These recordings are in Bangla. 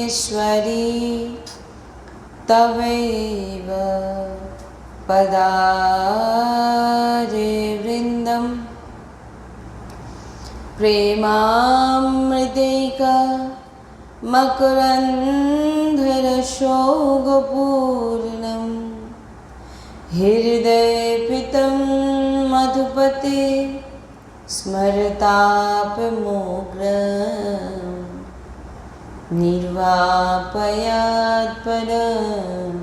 परमेश्वरी तवैव पदारे वृन्दं प्रेमामृतैक मकरन्धरशोकपूर्णं हृदयपितं मधुपते स्मरतापमोग्रं निर्वापयात् परं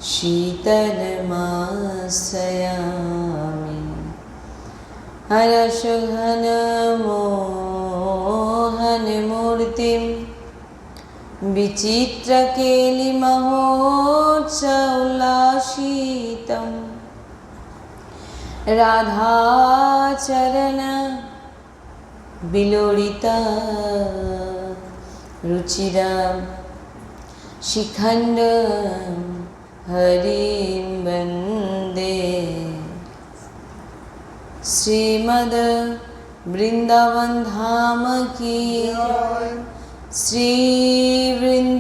शीतलमाश्रयामि हरषघनमोहनमूर्तिं विचित्रकेलिमहोत्सवोल्लासितं राधाचरण विलोलिता रुचिरां शिखण्डं हरिं वन्दे श्रीमद् वृंदावन धाम की श्री वृंदावन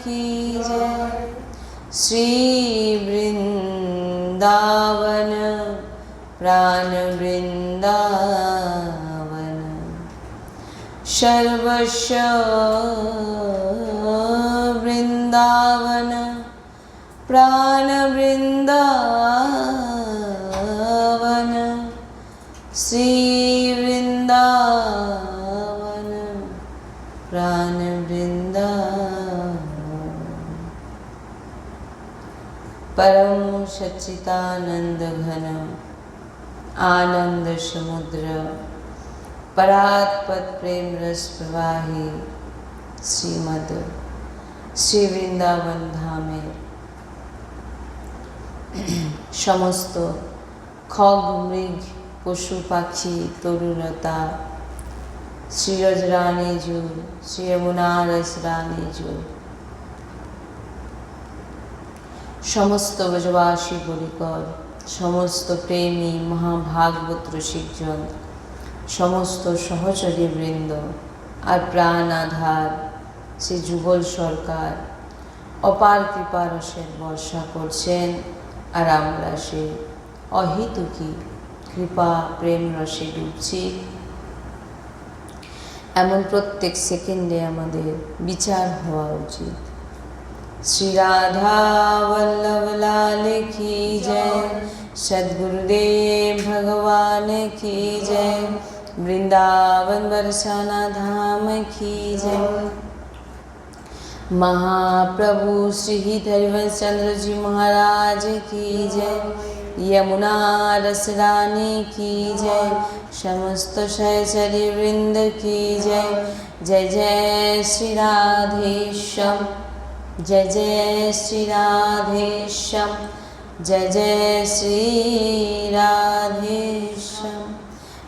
की जय श्री वृंदावन प्राण वृंदावन सर्वस्व वृंदावन प्राण वृंदावन श्री वृंदावन प्राण वृंदावन परम सच्चिदानंद घन आनंद समुद्र परात्पत प्रेम रस प्रवाही श्रीमद श्री वृंदावन धामेर समस्त खग मृग पशु पाखी तरुलता श्रीरज रानी जू श्री यमुना रस रानी जू समस्त ब्रजवासी बलिकर समस्त प्रेमी महाभागवत रसिकजन समस्त सहचरी बृंद और प्राण आधार श्री जुगल सरकार अपार कृपा रसेर बर्षा करছেন और आमरा से अहेतुकी कृपा प्रेम रसे डुबছি एमन प्रत्येक सेकेंडे आमादेर विचार हवा उचित। श्री राधा वल्लभ लाल की जय, सद्गुरुदेव भगवान की जय, वृंदावन बरसाना धाम की जय। महाप्रभु श्री हरिवंश चंद्र जी महाराज की जय, यमुना रस रानी की जय, समस्त सहचरी वृंद की जय। जय जय श्री राधेश्याम, जय जय श्री राधेश्याम, जय जय श्री राधेश्याम,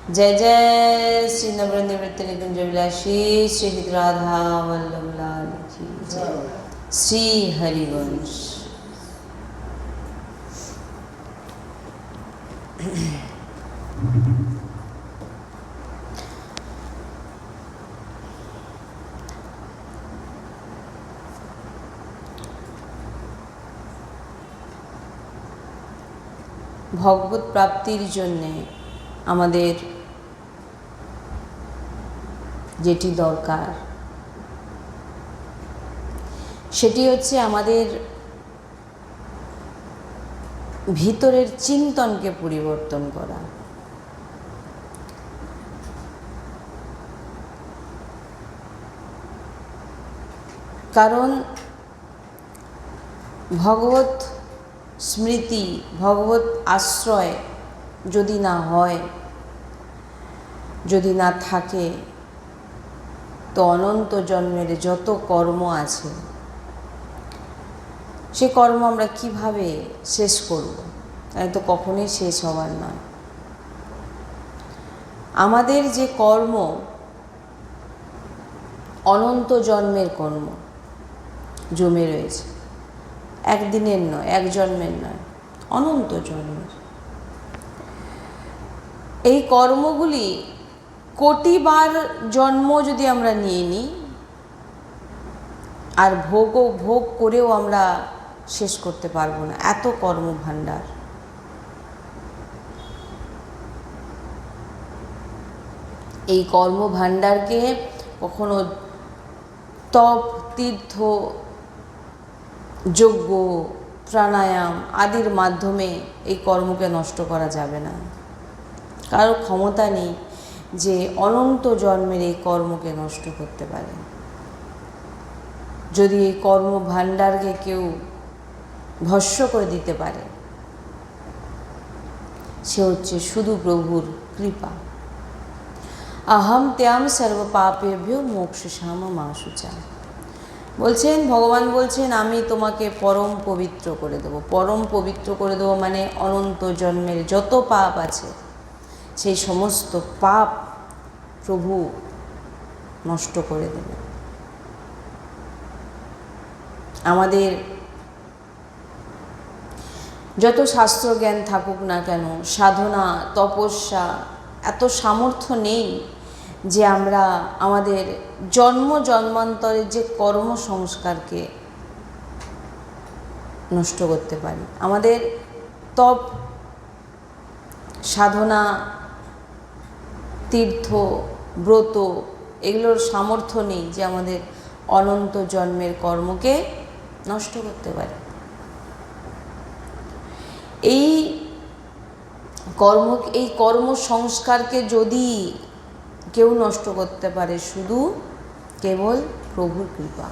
जय जय श्री नवरंग निवृत्ति निकुंज विलासी श्री राधा वल्लभ लाल की जय। श्री हरिवंश। भगवत प्राप्तिर जन्य आमादेर जेटी दरकार सेटी होच्छे आमादेर भीतरेर चिंतनके परिवर्तन करा। कारण भगवत स्मृति भगवत आश्रय यदि ना हय यदि ना थाके तो अनंत जन्मेर जत कर्म आछे से कर्म आमरा किभाबे शेष करब, ताई तो कखनोई शेष हबार नय। आमादेर जे कर्म अनंत जन्मेर कर्म जमे रयेछे, एक दिनेर नय, एक जन्मेर नय, अनंत जन्मेर। এই কর্মগুলি কোটিবার জন্ম যদি আমরা নিয়ে নিই আর ভোগ করেও আমরা শেষ করতে পারবো না, এত কর্মভাণ্ডার। এই কর্মভাণ্ডারকে কখনো তপ, তীর্থ, যজ্ঞ, প্রাণায়াম আদির মাধ্যমে এই কর্মকে নষ্ট করা যাবে না। কারো ক্ষমতা নেই যে অনন্ত জন্মের এই কর্মকে নষ্ট করতে পারে। যদি এই কর্মভাণ্ডারকে কেউ ভস্ম করে দিতে পারে, সে হচ্ছে শুধু প্রভুর কৃপা। আহম ত্যাম সর্ব পাপেভ্যো মোক্ষসাম মা শুচা। বলছেন, ভগবান বলছেন, আমি তোমাকে পরম পবিত্র করে দেবো। পরম পবিত্র করে দেবো মানে অনন্ত জন্মের যত পাপ আছে সেই সমস্ত পাপ প্রভু নষ্ট করে দেবে। আমাদের যত শাস্ত্র জ্ঞান থাকুক না কেন, সাধনা, তপস্যা, এত সামর্থ্য নেই যে আমরা আমাদের জন্ম জন্মান্তরের যে কর্মসংস্কারকে নষ্ট করতে পারি। আমাদের তপ, সাধনা, তীর্থ, ব্রত এগুলোর সামর্থ্য নেই যে আমাদের অনন্ত জন্মের কর্মকে নষ্ট করতে পারে। এই কর্মসংস্কারকে যদি কেউ নষ্ট করতে পারে, শুধু কেবল প্রভুর কৃপা।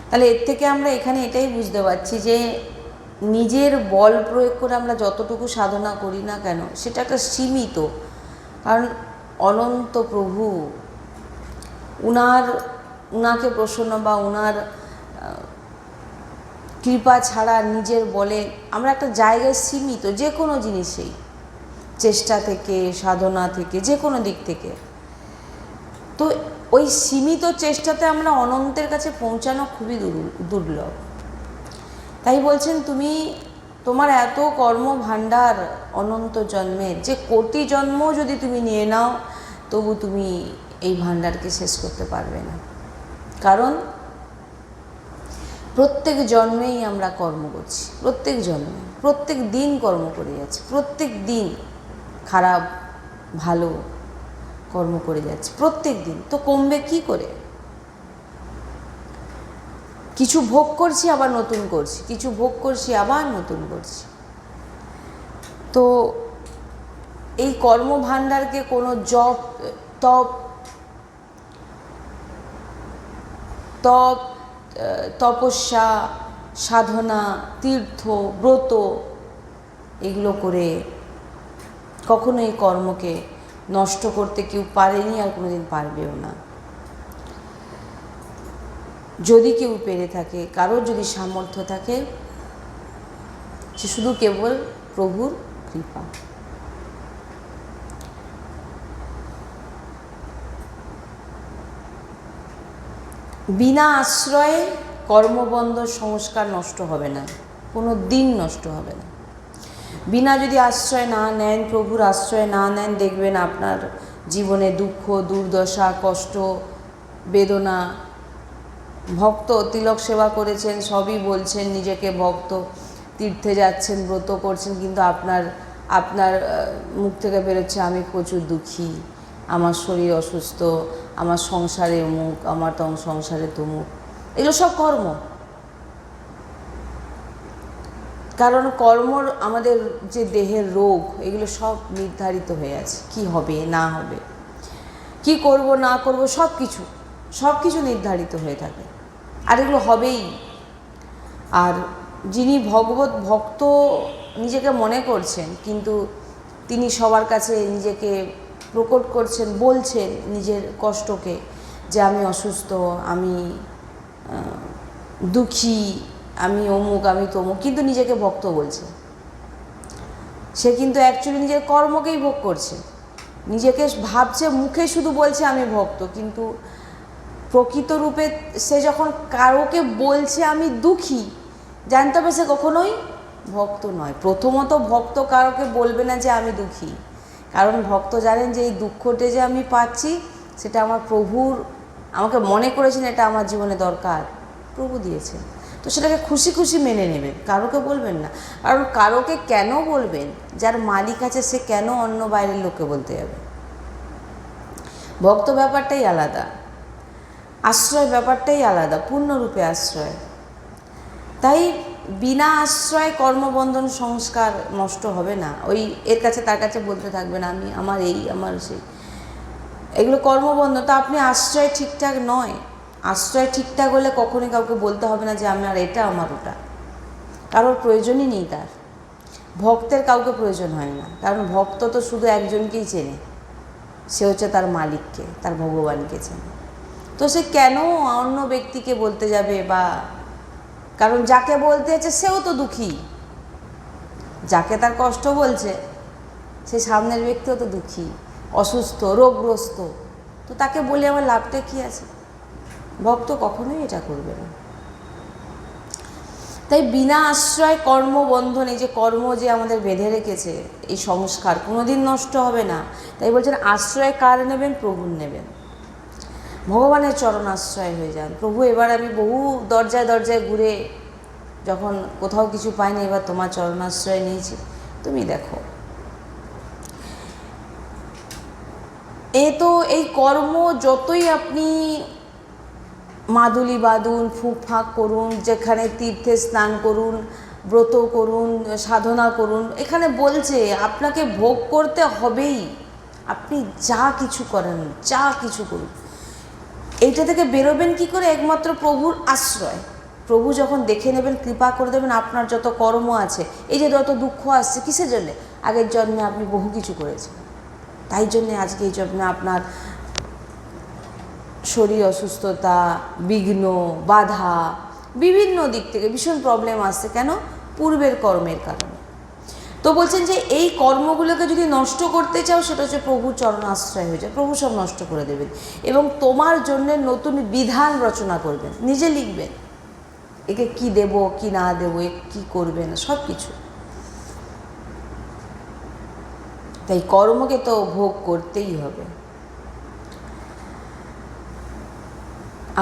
তাহলে এর থেকে আমরা এখানে এটাই বুঝতে পারছি যে নিজের বল প্রয়োগ করে আমরা যতটুকু সাধনা করি না কেন, সেটা একটা সীমিত। কারণ অনন্ত প্রভু, উনাকে প্রসন্ন বা উনার কৃপা ছাড়া নিজের বলে আমরা একটা জায়গায় সীমিত, যে কোনো জিনিসেই, চেষ্টা থেকে, সাধনা থেকে, যে কোনো দিক থেকে। তো ওই সীমিত চেষ্টাতে আমরা অনন্তের কাছে পৌঁছানো খুবই দুর্লভ। তাই বলছেন, তোমার এত কর্মভাণ্ডার অনন্ত জন্মের, যে কোটি জন্ম যদি তুমি নিয়ে নাও তবু তুমি এই ভাণ্ডারকে শেষ করতে পারবে না। কারণ প্রত্যেক জন্মেই আমরা কর্ম করছি, প্রত্যেক জন্মে, প্রত্যেক দিন কর্ম করে যাচ্ছি, প্রত্যেক দিন খারাপ ভালো কর্ম করে যাচ্ছি, প্রত্যেক দিন। তো কমবে কি করে? কিছু ভোগ করছি আবার নতুন করছি, কিছু ভোগ করছি আবার নতুন করছি। তো এই কর্মভাণ্ডারকে কোনো জপ, তপস্যা, সাধনা, তীর্থ, ব্রত এগুলো করে কখনো এই কর্মকে নষ্ট করতে কেউ পারেনি, আর কোনোদিন পারবেও না। যদি কেউ পেরে থাকে, কারোর যদি সামর্থ্য থাকে, সে শুধু কেবল প্রভুর কৃপা। বিনা আশ্রয়ে কর্মবন্ধ সংস্কার নষ্ট হবে না, কোনো দিন নষ্ট হবে না। বিনা যদি আশ্রয় না নেন, প্রভুর আশ্রয় না নেন, দেখবেন আপনার জীবনে দুঃখ, দুর্দশা, কষ্ট, বেদনা। ভক্ত, তিলক সেবা করেছেন, সবই বলছেন নিজেকে ভক্ত, তীর্থে যাচ্ছেন, ব্রত করছেন, কিন্তু আপনার মুখ থেকে বেরোচ্ছে আমি প্রচুর দুঃখী, আমার শরীর অসুস্থ, আমার সংসারে অমুক, আমার সংসারে তমুক। এগুলো সব কর্ম। কারণ কর্মর আমাদের যে দেহের রোগ, এগুলো সব নির্ধারিত হয়ে আছে, কি হবে না হবে, কি করব না করব, সব কিছু নির্ধারিত হয়ে থাকে, আর এগুলো হবেই। আর যিনি ভগবত ভক্ত নিজেকে মনে করছেন, কিন্তু তিনি সবার কাছে নিজেকে প্রকট করছেন, বলছেন নিজের কষ্টকে, যে আমি অসুস্থ, আমি দুঃখী, আমি অমুক, আমি তমুক, কিন্তু নিজেকে ভক্ত বলছে। সে কিন্তু অ্যাকচুয়ালি নিজের কর্মকেই ভোগ করছে, নিজেকে ভাবছে, মুখে শুধু বলছে আমি ভক্ত, কিন্তু প্রকৃত রূপে সে যখন কারোকে বলছে আমি দুঃখী, জানতে হবে সে কখনোই ভক্ত নয়। প্রথমত ভক্ত কারোকে বলবে না যে আমি দুঃখী, কারণ ভক্ত জানেন যে এই দুঃখটা যে আমি পাচ্ছি, সেটা আমার প্রভুর আমাকে মনে করেছেন এটা আমার জীবনে দরকার। প্রভু দিয়েছেন, তো সেটাকে খুশি খুশি মেনে নেবেন, কারোকে বলবেন না। কারণ কারোকে কেন বলবেন? যার মালিক আছে সে কেন অন্য বাইরের লোককে বলতে যাবে? ভক্ত ব্যাপারটাই আলাদা, আশ্রয় ব্যাপারটাই আলাদা, পূর্ণরূপে আশ্রয়। তাই বিনা আশ্রয় কর্মবন্ধন সংস্কার নষ্ট হবে না। ওই এর কাছে তার কাছে বলতে থাকবেন আমি, আমার এই, আমার সেই, এগুলো কর্মবন্ধন। তো আপনি আশ্রয় ঠিকঠাক নয়, আশ্রয় ঠিকঠাক হলে কখনোই কাউকে বলতে হবে না যে আমার এটা, আমার ওটা। কারোর প্রয়োজনই নেই তার। ভক্তের কাউকে প্রয়োজন হয় না, কারণ ভক্ত তো শুধু একজনকেই চেনে, সে হচ্ছে তার মালিককে, তার ভগবানকে চেনে। তো সে কেন অন্য ব্যক্তিকে বলতে যাবে? বা কারণ যাকে বলতে আছে সেও তো দুঃখী, যাকে তার কষ্ট বলছে সে সামনের ব্যক্তিও তো দুঃখী, অসুস্থ, রোগগ্রস্ত, তো তাকে বলে আমার লাভটা কী আছে? ভক্ত কখনোই এটা করবে না। তাই বিনা আশ্রয় কর্মবন্ধন, এই যে কর্ম যে আমাদের বেঁধে রেখেছে, এই সংস্কার কোনোদিন নষ্ট হবে না। তাই বলছেন আশ্রয় কার নেবেন? প্রভুর নেবেন, ভগবানের চরণ আশ্রয় হয়ে যান। প্রভু এবার আমি বহু দরজায় দরজায় ঘুরে যখন কোথাও কিছু পাইনি, এবার তোমার চরণ আশ্রয় নিয়েছি, তুমি দেখো। তো এই কর্ম যতই আপনি মাদুলি বাঁধুন, ফুঁক ফাঁক করুন, যেখানে তীর্থে স্নান করুন, ব্রত করুন, সাধনা করুন, এখানে বলছে আপনাকে ভোগ করতে হবেই। আপনি যা কিছু করেন, যা কিছু করুন, এইটা থেকে বেরোবেন কি করে? একমাত্র প্রভুর আশ্রয়। প্রভু যখন দেখে নেবেন, কৃপা করে দেবেন, আপনার যত কর্ম আছে, এই যে যত দুঃখ আসছে, কিসের জন্যে? আগের জন্মে আপনি বহু কিছু করেছেন, তাই জন্যে আজকে এই জন্মে আপনার শরীর অসুস্থতা, বিঘ্ন, বাধা, বিভিন্ন দিক থেকে ভীষণ প্রবলেম আসছে। কেন? পূর্বের কর্মের কারণে। তো বলছেন যে এই কর্মগুলোকে যদি নষ্ট করতে চাও, সেটা হচ্ছে প্রভুর চরণ আশ্রয় হয়ে যায়, প্রভু সব নষ্ট করে দেবেন এবং তোমার জন্য নতুন বিধান রচনা করবেন, নিজে লিখবেন, একে কি দেব, কি না দেবো, এ কী করবেন, সব কিছু। তাই কর্মকে তো ভোগ করতেই হবে।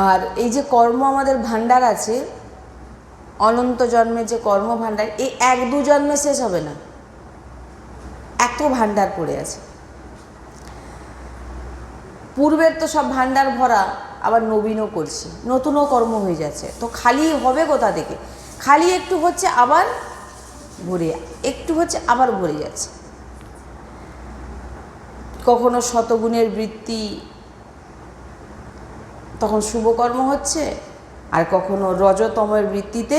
আর এই যে কর্ম আমাদের ভাণ্ডার আছে, অনন্ত জন্মের যে কর্ম ভাণ্ডার, এই 1-2 জন্মে শেষ হবে না, এত ভাণ্ডার পড়ে আছে। পূর্বের তো সব ভাণ্ডার ভরা, আবার নবীনও করছি, নতুনও কর্ম হয়ে যাচ্ছে, তো খালি হবে কোথা থেকে? খালি একটু হচ্ছে আবার ভরে, একটু হচ্ছে আবার ভরে যাচ্ছে। কখনো শতগুণের বৃত্তি, তখন শুভকর্ম হচ্ছে, আর কখনো রজতমের বৃত্তিতে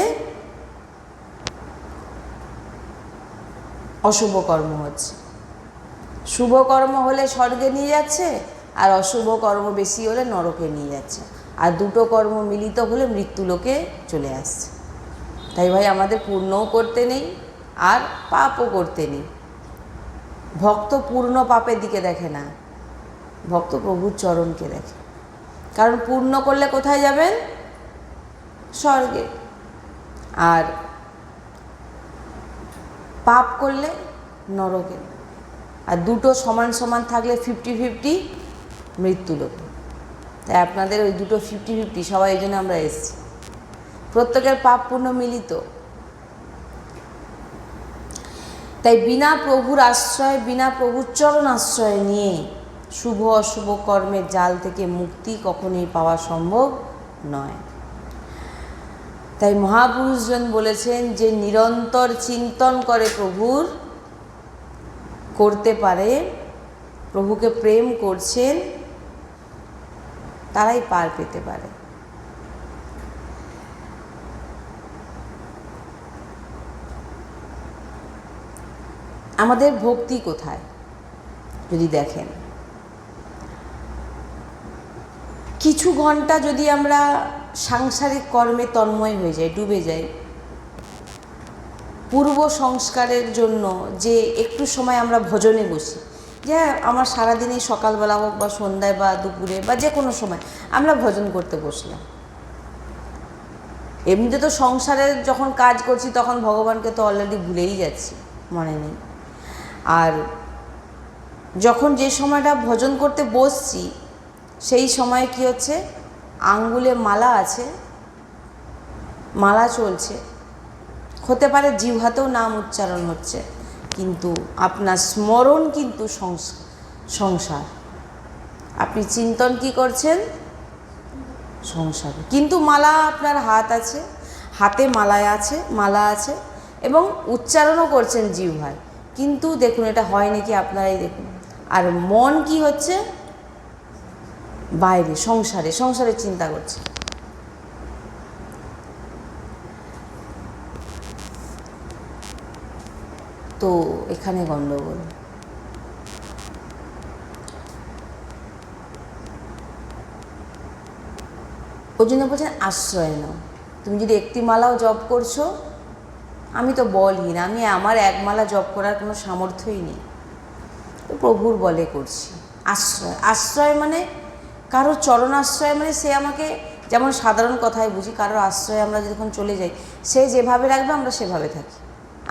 অশুভ কর্ম হচ্ছে। শুভ কর্ম হলে স্বর্গে নিয়ে যাচ্ছে, আর অশুভ কর্ম বেশি হলে নরকে নিয়ে যাচ্ছে, আর দুটো কর্ম মিলিত হলে মৃত্যুলোকে চলে আসছে। তাই ভাই আমাদের পূর্ণও করতে নেই আর পাপও করতে নেই। ভক্ত পূর্ণ পাপের দিকে দেখে না, ভক্ত প্রভুর চরণকে দেখে। কারণ পূর্ণ করলে কোথায় যাবেন? স্বর্গে। আর পাপ করলে নরকে। আর দুটো সমান সমান থাকলে 50-50 মৃত্যুলোকে। তাই আপনাদের ওই দুটো 50-50, সবাই এই জন্য আমরা এসেছি, প্রত্যেকের পাপ পুণ্য মিলিত। তাই বিনা প্রভুর আশ্রয়, বিনা প্রভুর চরণ আশ্রয় নিয়ে শুভ অশুভ কর্মের জাল থেকে মুক্তি কখনোই পাওয়া সম্ভব নয়। তাই মহাপুরুষজন বলেছেন যে নিরন্তর চিন্তন করে প্রভুর, করতে পারে, প্রভুকে প্রেম করছেন, তারাই পার পেতে পারে। আমাদের ভক্তি কোথায় যদি দেখেন, কিছু ঘন্টা যদি আমরা সাংসারিক কর্মে তন্ময় হয়ে যাই, ডুবে যাই, পূর্ব সংস্কারের জন্য যে একটু সময় আমরা ভজনে বসি, যে আমার সারাদিনই সকালবেলা হোক বা সন্ধ্যায় বা দুপুরে বা যে কোনো সময় আমরা ভজন করতে বসলাম, এমনিতে তো সংসারের যখন কাজ করছি তখন ভগবানকে তো অলরেডি ভুলেই যাচ্ছি, মনে নেই। আর যখন যে সময়টা ভজন করতে বসছি সেই সময় কি হচ্ছে, আঙ্গুলে মালা আছে, মালা চলছে, হতে পারে জিহ্বাতেও নাম উচ্চারণ হচ্ছে, কিন্তু আপনার স্মরণ কিন্তু সংসার। আপনি চিন্তন কি করছেন? সংসার। কিন্তু মালা আপনার হাতে মালা আছে এবং উচ্চারণও করছেন জিহ্বায়, কিন্তু দেখুন এটা হয় নাকি আপনারাই দেখুন। আর মন কি হচ্ছে? বাইরে, সংসারের চিন্তা করছে। তো এখানে গন্ডগোল। ওই জন্য বলছেন আশ্রয় নাও। তুমি যদি একটি মালাও জপ করছো, আমি তো বলহীন, আমার এক মালা জপ করার কোনো সামর্থ্যই নেই, তো প্রভুর বলে করছি। আশ্রয় মানে কারোর চরণ আশ্রয়, মানে সে আমাকে, যেমন সাধারণ কথায় বুঝি, কারোর আশ্রয়ে আমরা যখন চলে যাই, সে যেভাবে রাখবে আমরা সেভাবে থাকি,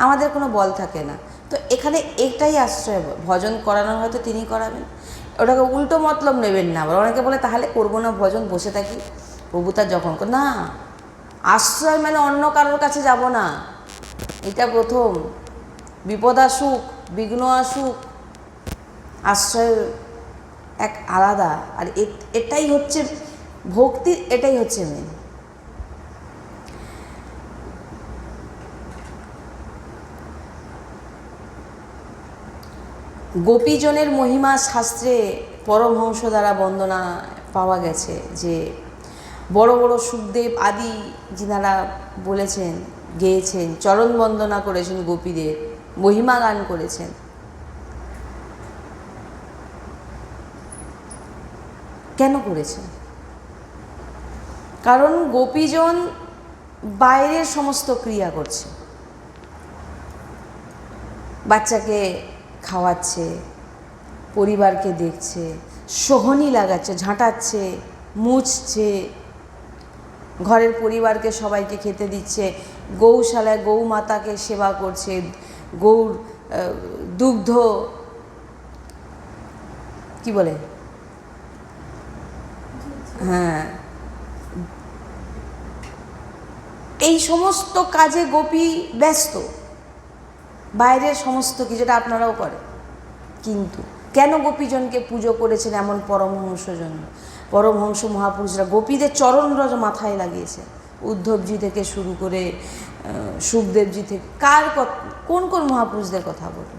আমাদের কোনো বল থাকে না। তো এখানে এটাই আশ্রয়। ভজন করানোর হয়তো তিনি করাবেন, ওটাকে উল্টো মতলব নেবেন না। আবার অনেকে বলে তাহলে করবো না ভজন, বসে থাকি। প্রভু তার যখন না, আশ্রয় মানে অন্য কারোর কাছে যাব না, এটা প্রথম। বিপদ আসুক, বিঘ্ন আসুক, আশ্রয় এক আলাদা। আর এটাই হচ্ছে ভক্তি, এটাই হচ্ছে মেন। গোপীজনের মহিমা শাস্ত্রে পরমহংস দ্বারা বন্দনা পাওয়া গেছে, যে বড় বড় সুখদেব আদি যিনারা বলেছেন, গেয়েছেন, চরণ বন্দনা করেছেন, গোপীদের মহিমা গান করেছেন। কেন করেছেন? কারণ গোপীজন বাইরের সমস্ত ক্রিয়া করছে, বাচ্চাকে খাওয়াচ্ছে, পরিবারকে দেখছে, সোহনি লাগাচ্ছে, ঝাঁটাচ্ছে, মুছছে, ঘরের পরিবারকে সবাইকে খেতে দিচ্ছে, গৌশালায় গৌমাতাকে সেবা করছে, গৌর দুগ্ধ কি বলে, হ্যাঁ, এই সমস্ত কাজে গোপী ব্যস্ত, বাইরের সমস্ত কিছু, যেটা আপনারাও করেন। কিন্তু কেন গোপীজনকে পুজো করেছেন এমন পরমহংস মহাপুরুষরা গোপীদের চরণরজ মাথায় লাগিয়েছে, উদ্ধবজি থেকে শুরু করে সুখদেবজি থেকে, কোন কোন মহাপুরুষদের কথা বলুন।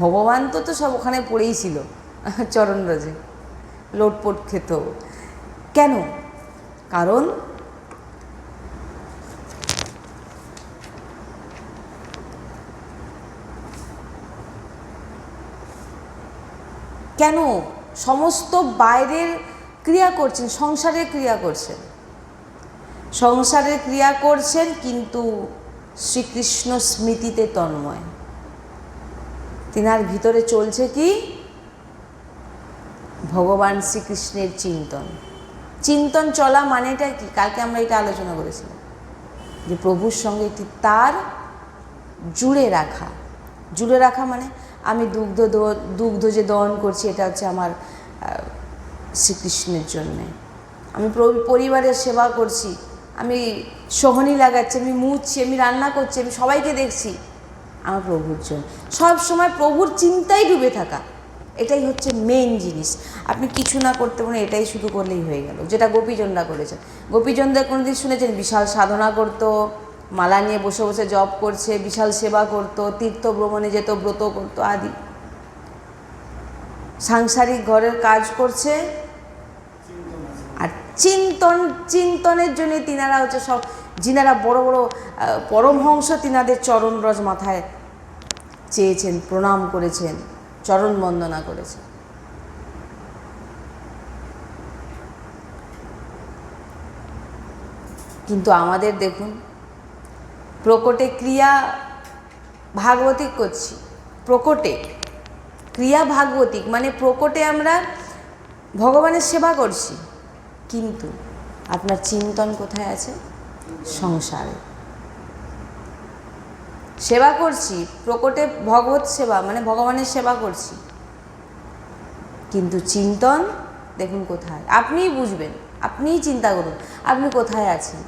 ভগবান তো সব ওখানে পড়েই ছিল চরণরজে, লোটপোট খেত। কেন? কারণ সমস্ত বাইরের ক্রিয়া করছেন, সংসারের ক্রিয়া করছেন, কিন্তু শ্রীকৃষ্ণ স্মৃতিতে তন্ময়। তিনার ভিতরে চলছে কি? ভগবান শ্রীকৃষ্ণের চিন্তন চলা মানেটা কি? কালকে আমরা এটা আলোচনা করেছিলাম, যে প্রভুর সঙ্গে একটি তার জুড়ে রাখা মানে আমি দুগ্ধ যে দহন করছি, এটা হচ্ছে আমার শ্রীকৃষ্ণের জন্যে। আমি পরিবারের সেবা করছি, আমি সোহনি লাগাচ্ছি, আমি মুছছি, আমি রান্না করছি, আমি সবাইকে দেখছি, আমার প্রভুর জন্য। সব সময় প্রভুর চিন্তায় ডুবে থাকা, এটাই হচ্ছে মেন জিনিস। আপনি কিছু না করতে পারেন, এটাই শুধু করলেই হয়ে গেল, যেটা গোপীজনরা করেছেন। গোপীজনদের কোনোদিন শুনেছেন বিশাল সাধনা করতো, মালা নিয়ে বসে বসে জপ করছে, বিশাল সেবা করতো, তীর্থ ভ্রমণে যেত, ব্রত করতো আদি, সাংসারিক ঘরের কাজ করছে। আর চিন্তনের জন্য তিনারা হচ্ছে সব, যিনারা বড় বড় পরমহংস, তিনাদের চরণরজ মাথায় চেয়েছেন, প্রণাম করেছেন, চরণ বন্দনা করেছেন। কিন্তু আমাদের দেখুন, প্রকটে ক্রিয়া ভাগবতিক করছি, প্রকটে ক্রিয়া ভাগবতিক মানে প্রকটে আমরা ভগবানের সেবা করছি, কিন্তু আপনার চিন্তন কোথায় আছে? সংসারে। সেবা করছি প্রকটে, ভগবত সেবা মানে ভগবানের সেবা করছি, কিন্তু চিন্তন দেখুন কোথায়। আপনিই বুঝবেন আপনিই চিন্তা করুন আপনি কোথায় আছেন।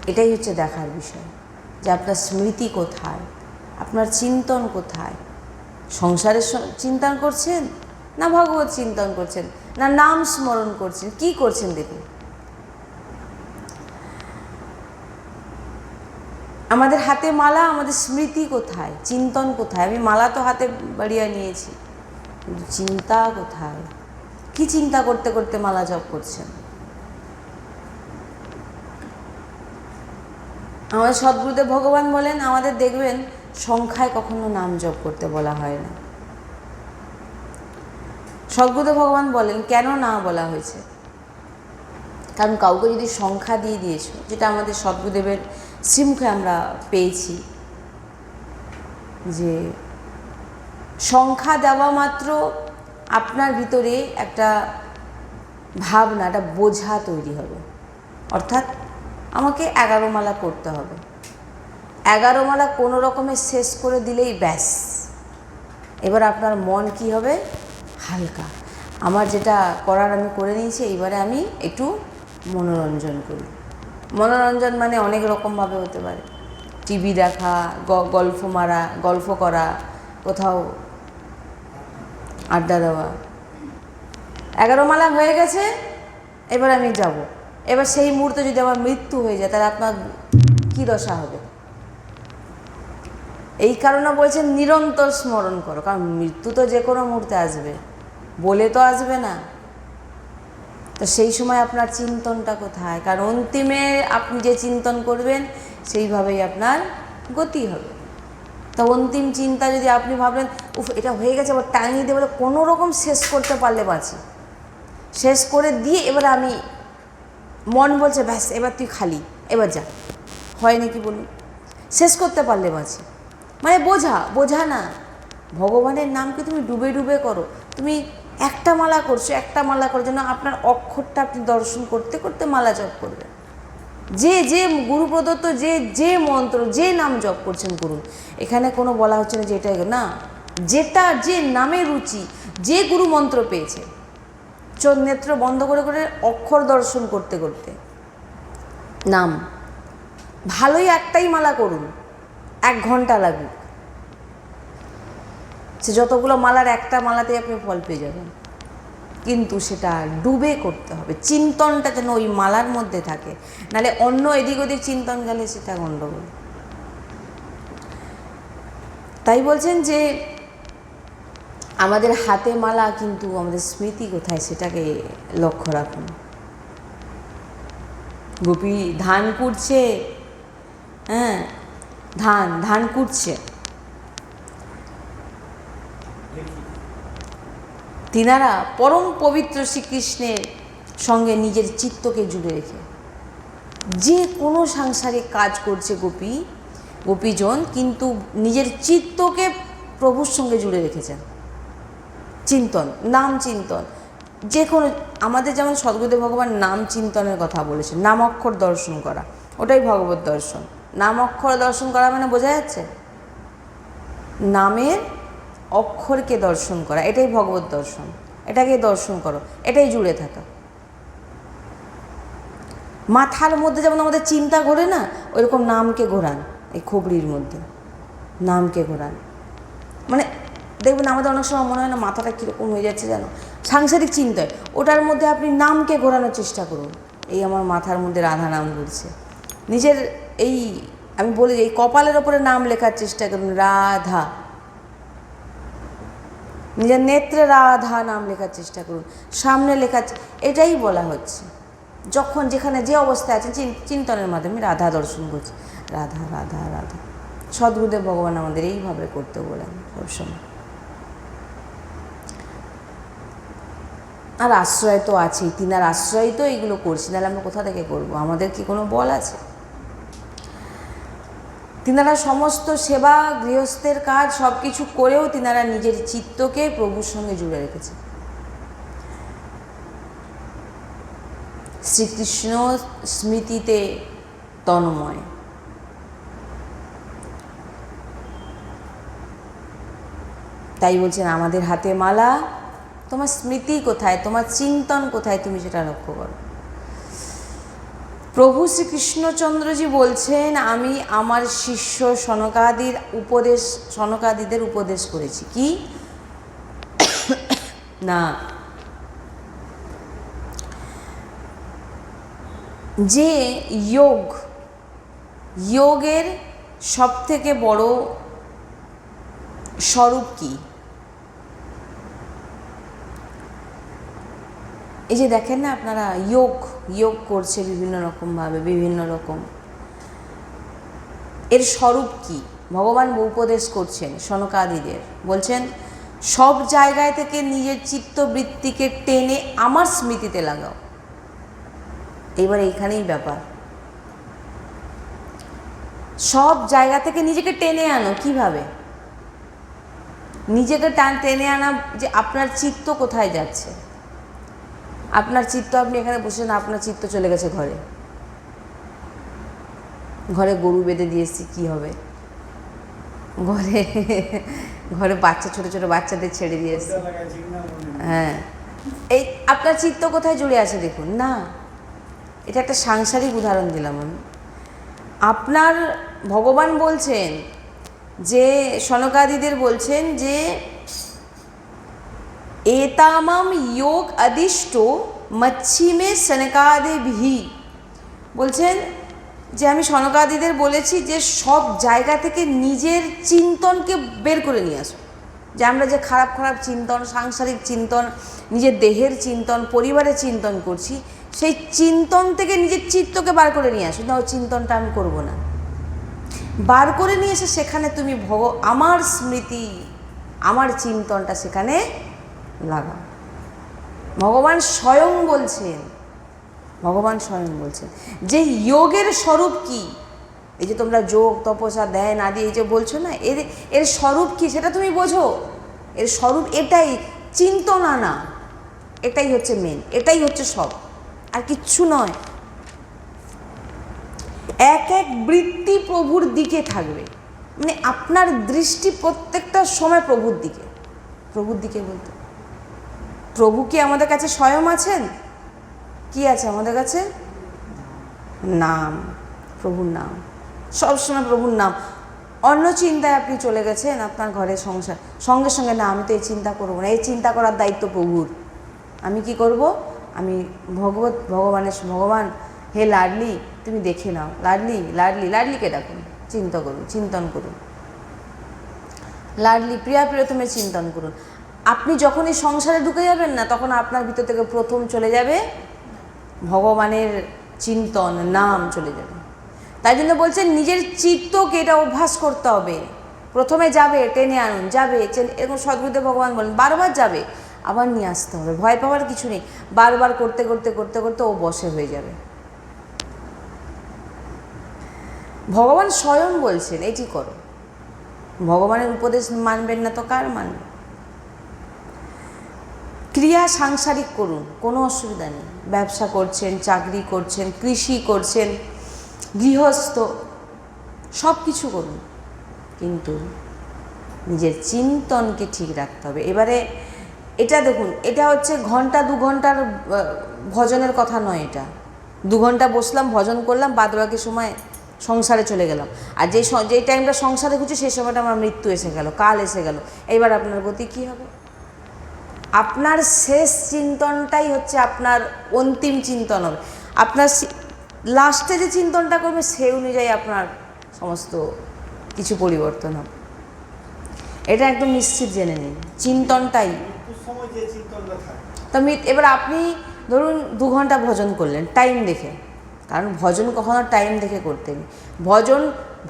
এটাই হচ্ছে দেখার বিষয় যে আপনার স্মৃতি কোথায়, আপনার চিন্তন কোথায়। সংসারের চিন্তন করছেন, না ভগবত চিন্তন করছেন, না নাম স্মরণ করছেন, কি করছেন দেখুন। আমাদের হাতে মালা, আমাদের স্মৃতি কোথায়, চিন্তন কোথায়। আমি মালা তো হাতে বাড়িয়ে নিয়েছি, কিন্তু চিন্তা কোথায়, কি চিন্তা করতে করতে মালা জপ করছেন। আমাদের সদ্গুরুদেব ভগবান বলেন, আমাদের দেখবেন সংখ্যায় কখনো নাম জপ করতে বলা হয় না। সদ্গুরুদেব ভগবান বলেন কেন না বলা হয়েছে, কারণ কাউকে যদি সংখ্যা দিয়ে দিয়েছো, যেটা আমাদের সদ্গুরুদেবের শ্রীমুখে আমরা পেয়েছি, যে সংখ্যা দেওয়া মাত্র আপনার ভিতরে একটা ভাবনা, একটা বোঝা তৈরি হবে। অর্থাৎ আমাকে 11 মালা করতে হবে, 11 মালা কোনো রকমে শেষ করে দিলেই ব্যাস, এবার আপনার মন কি হবে, হালকা। আমার যেটা করার আমি করে নিয়েছি, এইবারে আমি একটু মনোরঞ্জন করি। মনোরঞ্জন মানে অনেক রকমভাবে হতে পারে, টিভি দেখা, গল্প করা, কোথাও আড্ডা দেওয়া। 11 মালা হয়ে গেছে, এবার আমি যাব। এবার সেই মুহূর্তে যদি আমার মৃত্যু হয়ে যায়, তাহলে আপনার কী দশা হবে। এই কারণে বলছেন নিরন্তর স্মরণ করো, কারণ মৃত্যু তো যে কোনো মুহূর্তে আসবে, বলে তো আসবে না। তো সেই সময় আপনার চিন্তনটা কোথায়, কারণ অন্তিমে আপনি যে চিন্তন করবেন সেইভাবেই আপনার গতি হবে। তো অন্তিম চিন্তা যদি আপনি ভাবলেন উফ এটা হয়ে গেছে, আবার টাঙিয়ে দিয়ে বলে কোনো রকম শেষ করতে পারলে বাঁচি, শেষ করে দিয়ে এবার আমি, মন বলছে ব্যাস এবার তুই খালি, এবার যা, হয় নাকি বলুন, শেষ করতে পারলে বাঁচি, মানে বোঝা না। ভগবানের নামকে তুমি ডুবে ডুবে করো। তুমি একটা মালা করছো, একটা মালা করার জন্য আপনার অক্ষরটা আপনি দর্শন করতে করতে মালা জপ করবেন। যে গুরু প্রদত্ত যে মন্ত্র, যে নাম জপ করছেন করুন। এখানে কোনো বলা হচ্ছে না যে এটা না, যেটা যে নামে রুচি, যে গুরু মন্ত্র পেয়েছে, চোখ নেত্র বন্ধ করে করে অক্ষর দর্শন করতে করতে নাম, ভালোই একটাই মালা করুন, 1 ঘন্টা লাগুক, সে যতগুলো মালার একটা মালাতেই আপনি ফল পেয়ে যাবেন। কিন্তু সেটা ডুবে করতে হবে, চিন্তনটা যেন ওই মালার মধ্যে থাকে, নাহলে অন্য এদিক ওদিক চিন্তন গেলে সেটা গণ্ডগোল। তাই বলছেন যে আমাদের হাতে মালা, কিন্তু আমাদের স্মৃতি কোথায় সেটাকে লক্ষ্য রাখুন। গোপী ধান কুড়ছে, হ্যাঁ ধান কুড়ছে, তিনারা পরম পবিত্র শ্রীকৃষ্ণের সঙ্গে নিজের চিত্তকে জুড়ে রেখে যে কোনো সাংসারিক কাজ করছে গোপীজন, কিন্তু নিজের চিত্তকে প্রভুর সঙ্গে জুড়ে রেখেছেন। চিন্তন, নাম চিন্তন, যে কোনো, আমাদের যেমন সদ্গুরুদেব ভগবান নাম চিন্তনের কথা বলেছেন, নাম অক্ষর দর্শন করা, ওটাই ভগবত দর্শন। নাম অক্ষর দর্শন করা মানে বোঝা যাচ্ছে নামের অক্ষরকে দর্শন করা, এটাই ভগবত দর্শন। এটাকে দর্শন করো, এটাই জুড়ে থাকা। মাথার মধ্যে যেমন আমাদের চিন্তা ঘোরে না, ওইরকম নামকে ঘোরান, এই খোবড়ির মধ্যে নামকে ঘোরান। মানে দেখবেন আমাদের অনেক সময় মনে হয় না মাথাটা কীরকম হয়ে যাচ্ছে যেন সাংসারিক চিন্তায়, ওটার মধ্যে আপনি নামকে ঘোরানোর চেষ্টা করুন। এই আমার মাথার মধ্যে রাধা নাম ঘুরছে, নিজের এই আমি বলি এই কপালের ওপরে নাম লেখার চেষ্টা করুন, রাধা। নিজের নেত্রে রাধা নাম লেখার চেষ্টা করুন, সামনে লেখার, এটাই বলা হচ্ছে। যখন যেখানে যে অবস্থায় আছেন চিন্তনের মাধ্যমে রাধা দর্শন করছি, রাধা রাধা রাধা। সদ্গুরুদেব ভগবান আমাদের এইভাবে করতে বলেন সবসময়। আর আশ্রয় তো আছেই, তিনার আশ্রয় তো এইগুলো করছি, নাহলে আমরা কোথা থেকে করবো, আমাদের কি কোনো বল আছে। তিনারা সমস্ত সেবা গৃহস্থের কাজ সব কিছু করেও তিনারা নিজের চিত্তকে প্রভুর সঙ্গে জুড়ে রেখেছে। শ্রীকৃষ্ণ স্মৃতিতে তন্ময়। তাই বলছেন আমাদের হাতে মালা, তোমার স্মৃতি কোথায়, তোমার চিন্তন কোথায়, তুমি সেটা লক্ষ্য করো। প্রভু শ্রীকৃষ্ণচন্দ্রজি বলছেন, আমি আমার শিষ্য সনকাদিদের উপদেশ করেছি কি না, যে যোগের সব থেকে বড় স্বরূপ কি। এই যে দেখেন না আপনারা, যোগ করছে বিভিন্ন রকমভাবে, বিভিন্ন রকম, এর স্বরূপ কি? ভগবান উপদেশ করছেন সনকাদিদের, বলছেন সব জায়গায় থেকে নিজের চিত্তবৃত্তিকে টেনে আমার স্মৃতিতে লাগাও। এইবার এইখানেই ব্যাপার, সব জায়গা থেকে নিজেকে টেনে আনো। কিভাবে নিজেকে টেনে আনা? যে আপনার চিত্ত কোথায় যাচ্ছে, আপনার চিত্ত, আপনি এখানে বসেছেন, আপনার চিত্ত চলে গেছে ঘরে গরু বেঁধে দিয়েছি, কি হবে, ঘরে বাচ্চা, ছোট ছোট বাচ্চাদের ছেড়ে দিয়েছি, হ্যাঁ, এই আপনার চিত্ত কোথায় জুড়ে আছে দেখুন না। এটা একটা সাংসারিক উদাহরণ দিলাম আমি। আপনার ভগবান বলছেন যে, সনকাদিদের বলছেন যে এতামাম যোগ অদিষ্ট মচ্ছিমে সনকাদিভি, বলছেন যে আমি সনকাদিদের বলেছি যে সব জায়গা থেকে নিজের চিন্তনকে বের করে নিয়ে আসো। যে আমরা যে খারাপ খারাপ চিন্তন, সাংসারিক চিন্তন, নিজের দেহের চিন্তন, পরিবারের চিন্তন করছি, সেই চিন্তন থেকে নিজের চিত্তকে বার করে নিয়ে আসো। না, ওই চিন্তনটা আমি করব না, বার করে নিয়ে এসে সেখানে তুমি আমার স্মৃতি, আমার চিন্তনটা সেখানে লাগাও। ভগবান স্বয়ং বলছেন যে যোগের স্বরূপ কি। এই যে তোমরা যোগ, তপস্যা, ধ্যান আদি এই যে বলছো না, এর স্বরূপ কি সেটা তুমি বোঝো। এর স্বরূপ এটাই, চিন্তন আনা, এটাই হচ্ছে মেন, এটাই হচ্ছে সব, আর কিচ্ছু নয়। এক এক বৃত্তি প্রভুর দিকে থাকবে, মানে আপনার দৃষ্টি প্রত্যেকটা সময় প্রভুর দিকে বলতে, প্রভু কি আমাদের কাছে স্বয়ং আছেন? কি আছে আমাদের কাছে? নাম, প্রভুর নাম, সবসময় প্রভুর নাম। অন্য চিন্তায় আপনি চলে গেছেন, আপনার ঘরের সংসার, সঙ্গে সঙ্গে না, আমি তো এই চিন্তা করবো না, এই চিন্তা করার দায়িত্ব প্রভুর। আমি কি করব? আমি ভগবান, হে লাডলি তুমি দেখে নাও, লাডলিকে ডাকুন, চিন্তন করুন, লাডলি প্রিয়া তুমি চিন্তন করুন। আপনি যখন এই সংসারে ঢুকে যাবেন না, তখন আপনার ভিতর থেকে প্রথম চলে যাবে ভগবানের চিন্তন, নাম চলে যাবে। তাই জন্য বলছেন নিজের চিত্তকে এটা অভ্যাস করতে হবে। প্রথমে যাবে, টেনে আনুন, এরকম সদ্গুরুদেব ভগবান বলেন, বারবার যাবে, আবার নিয়ে আসতে হবে। ভয় পাওয়ার কিছু নেই, বারবার করতে করতে করতে করতে ও বশে হয়ে যাবে। ভগবান স্বয়ং বলছেন এটি করো। ভগবানের উপদেশ মানবেন না তো কার মানবেন? ক্রিয়া সাংসারিক করুন, কোনো অসুবিধা নেই। ব্যবসা করছেন, চাকরি করছেন, কৃষি করছেন, গৃহস্থ, সব কিছু করুন, কিন্তু নিজের চিন্তনকে ঠিক রাখতে হবে। এবারে এটা দেখুন, এটা হচ্ছে ঘন্টা 2 ঘন্টার ভজনের কথা নয়। এটা 2 ঘন্টা বসলাম, ভজন করলাম, বাদ বাকি সময় সংসারে চলে গেলাম। আর যেই টাইমটা সংসারে ঘুরছে, সেই সময়টা আমার মৃত্যু এসে গেল, কাল এসে গেল। এইবার আপনার গতি কী হবে? আপনার শেষ চিন্তনটাই হচ্ছে আপনার অন্তিম চিন্তন হবে। আপনার লাস্টে যে চিন্তনটা করবে, সেই অনুযায়ী আপনার সমস্ত কিছু পরিবর্তন হবে। এটা একদম নিশ্চিত জেনে নিন, চিন্তনটাই। তা এবার আপনি ধরুন 2 ঘন্টা ভজন করলেন টাইম দেখে, কারণ ভজন কখনো টাইম দেখে করতে নেই। ভজন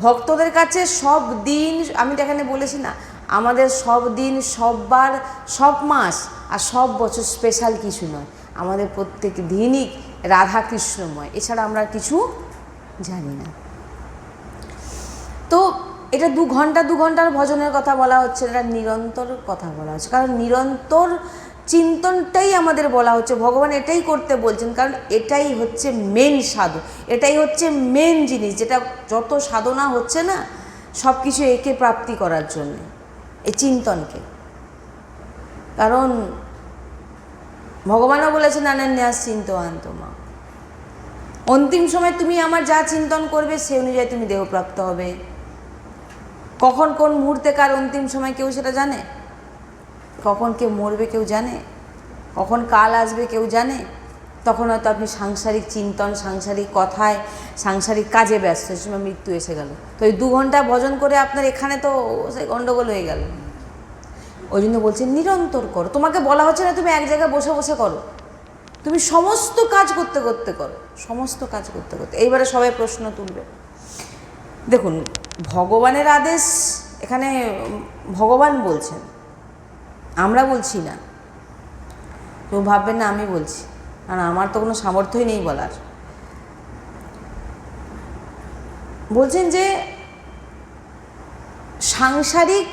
ভক্তদের কাছে সব দিন, আমি তো এখানে বলেছি না, আমাদের সব দিন, সব বার, সব মাস আর সব বছর স্পেশাল কিছু নয়। আমাদের প্রত্যেক দিনই রাধাকৃষ্ণময়, এছাড়া আমরা কিছু জানি না। তো এটা 2 ঘন্টার ভজনের কথা বলা হচ্ছে, এটা নিরন্তর কথা বলা হচ্ছে, কারণ নিরন্তর চিন্তনটাই আমাদের বলা হচ্ছে। ভগবান এটাই করতে বলছেন, কারণ এটাই হচ্ছে মেন সাধু, এটাই হচ্ছে মেন জিনিস, যেটা যত সাধনা হচ্ছে না, সব কিছু একে প্রাপ্তি করার জন্য, এই চিন্তনকে। কারণ ভগবানও বলেছেন অনন্যাস চিন্তয়ন্ত মা। অন্তিম সময় তুমি আমার যা চিন্তন করবে সে অনুযায়ী তুমি দেহপ্রাপ্ত হবে। কখন কোন মুহূর্তে কার অন্তিম সময় কেউ সেটা জানে? কখন কে মরবে কেউ জানে? কখন কাল আসবে কেউ জানে? তখন হয়তো আপনি সাংসারিক চিন্তন, সাংসারিক কথায়, সাংসারিক কাজে ব্যস্ত, সে সময় মৃত্যু এসে গেল। তো এই 2 ঘন্টা ভজন করে আপনার এখানে তো সে গণ্ডগোল হয়ে গেল। ওই জন্য বলছে নিরন্তর করো। তোমাকে বলা হচ্ছে না তুমি এক জায়গায় বসে বসে করো, তুমি সমস্ত কাজ করতে করতে করো, সমস্ত কাজ করতে করতে। এইবারে সবাই প্রশ্ন তুলবে। দেখুন, ভগবানের আদেশ এখানে ভগবান বলছেন, আমরা বলছি না। কেউ ভাববেন না আমি বলছি, কারণ আমার তো কোনো সামর্থ্যই নেই বলার। বলছেন যে সাংসারিক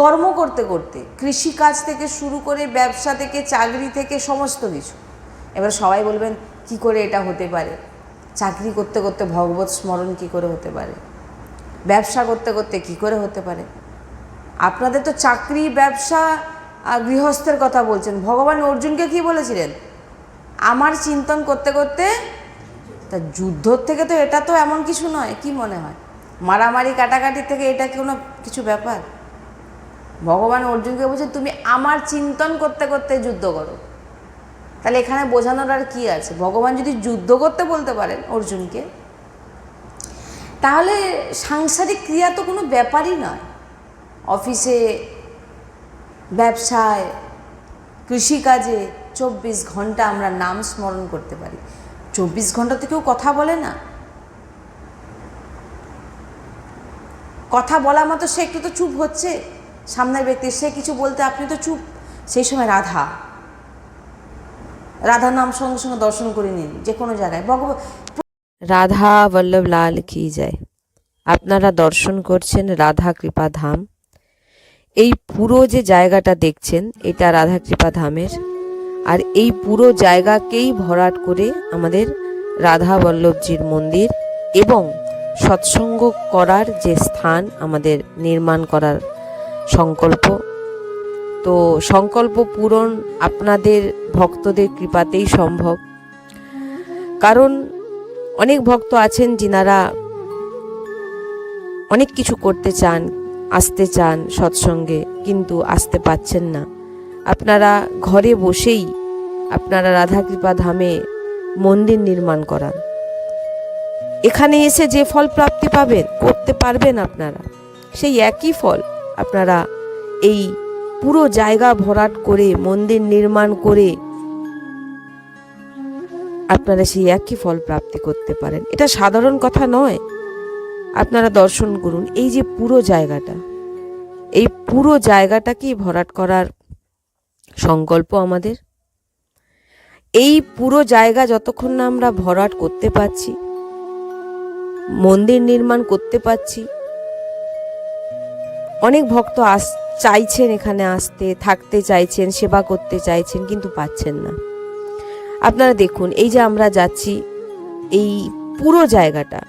কর্ম করতে করতে, কৃষিকাজ থেকে শুরু করে, ব্যবসা থেকে, চাকরি থেকে, সমস্ত কিছু। এবার সবাই বলবেন কি করে এটা হতে পারে? চাকরি করতে করতে ভগবত স্মরণ কি করে হতে পারে? ব্যবসা করতে করতে কি করে হতে পারে? আপনাদের তো চাকরি, ব্যবসা, গৃহস্থের কথা বলছেন। ভগবান অর্জুনকে কি বলেছিলেন? আমার চিন্তন করতে করতে। তা যুদ্ধর থেকে তো এটা তো এমন কিছু নয়, কি মনে হয়? মারামারি কাটাকাটির থেকে এটা কোনো কিছু ব্যাপার? ভগবান অর্জুনকে বলছেন তুমি আমার চিন্তন করতে করতে যুদ্ধ করো। তাহলে এখানে বোঝানোর আর কি আছে? ভগবান যদি যুদ্ধ করতে বলতে পারেন অর্জুনকে, তাহলে সাংসারিক ক্রিয়া তো কোনো ব্যাপারই নয়। অফিসে, ব্যবসায়, কৃষিকাজে 24 ঘন্টা আমরা নাম স্মরণ করতে পারি। 24 ঘন্টা তো কেউ কথা বলে না। কথা বলা মতো সে একটু তো চুপ হচ্ছে, সামনের ব্যক্তি সে কিছু বলতে আপনি তো চুপ। সেই সময় রাধা নাম সঙ্গে সঙ্গে দর্শন করে নিন যে কোনো জায়গায়। রাধা বল্লভ লাল কি যায়। আপনারা দর্শন করছেন রাধা কৃপা ধাম। এই পুরো যে জায়গাটা দেখছেন এটা রাধা কৃপা ধামের, আর এই পুরো জায়গাকেই ভরাট করে আমাদের রাধা বল্লভজির মন্দির এবং সৎসঙ্গ করার যে স্থান আমাদের নির্মাণ করার সংকল্প। তো সংকল্প পূরণ আপনাদের ভক্তদের কৃপাতেই সম্ভব। কারণ অনেক ভক্ত আছেন যিনারা অনেক কিছু করতে চান, আসতে চান সৎসঙ্গে, কিন্তু আসতে পাচ্ছেন না। আপনারা ঘরে বসেই আপনারা রাধা কৃপা ধামে মন্দির নির্মাণ করান। এখানে এসে যে ফল প্রাপ্তি পাবেন, করতে পারবেন আপনারা, সেই একই ফল আপনারা এই পুরো জায়গা ভরাট করে মন্দির নির্মাণ করে আপনারা সেই একই ফল প্রাপ্তি করতে পারেন। এটা সাধারণ কথা নয়। আপনারা দর্শন করুন এই যে পুরো জায়গাটা, এই পুরো জায়গাটাকেই ভরাট করার সংকল্প আমাদের। এই পুরো জায়গা যতক্ষণ না আমরা ভরাট করতে পারছি, মন্দির নির্মাণ করতে পারছি, অনেক ভক্ত চাইছেন এখানে আসতে, থাকতে চাইছেন, সেবা করতে চাইছেন, কিন্তু পাচ্ছেন না। আপনারা দেখুন এই যে আমরা যাচ্ছি, এই পুরো জায়গাটা,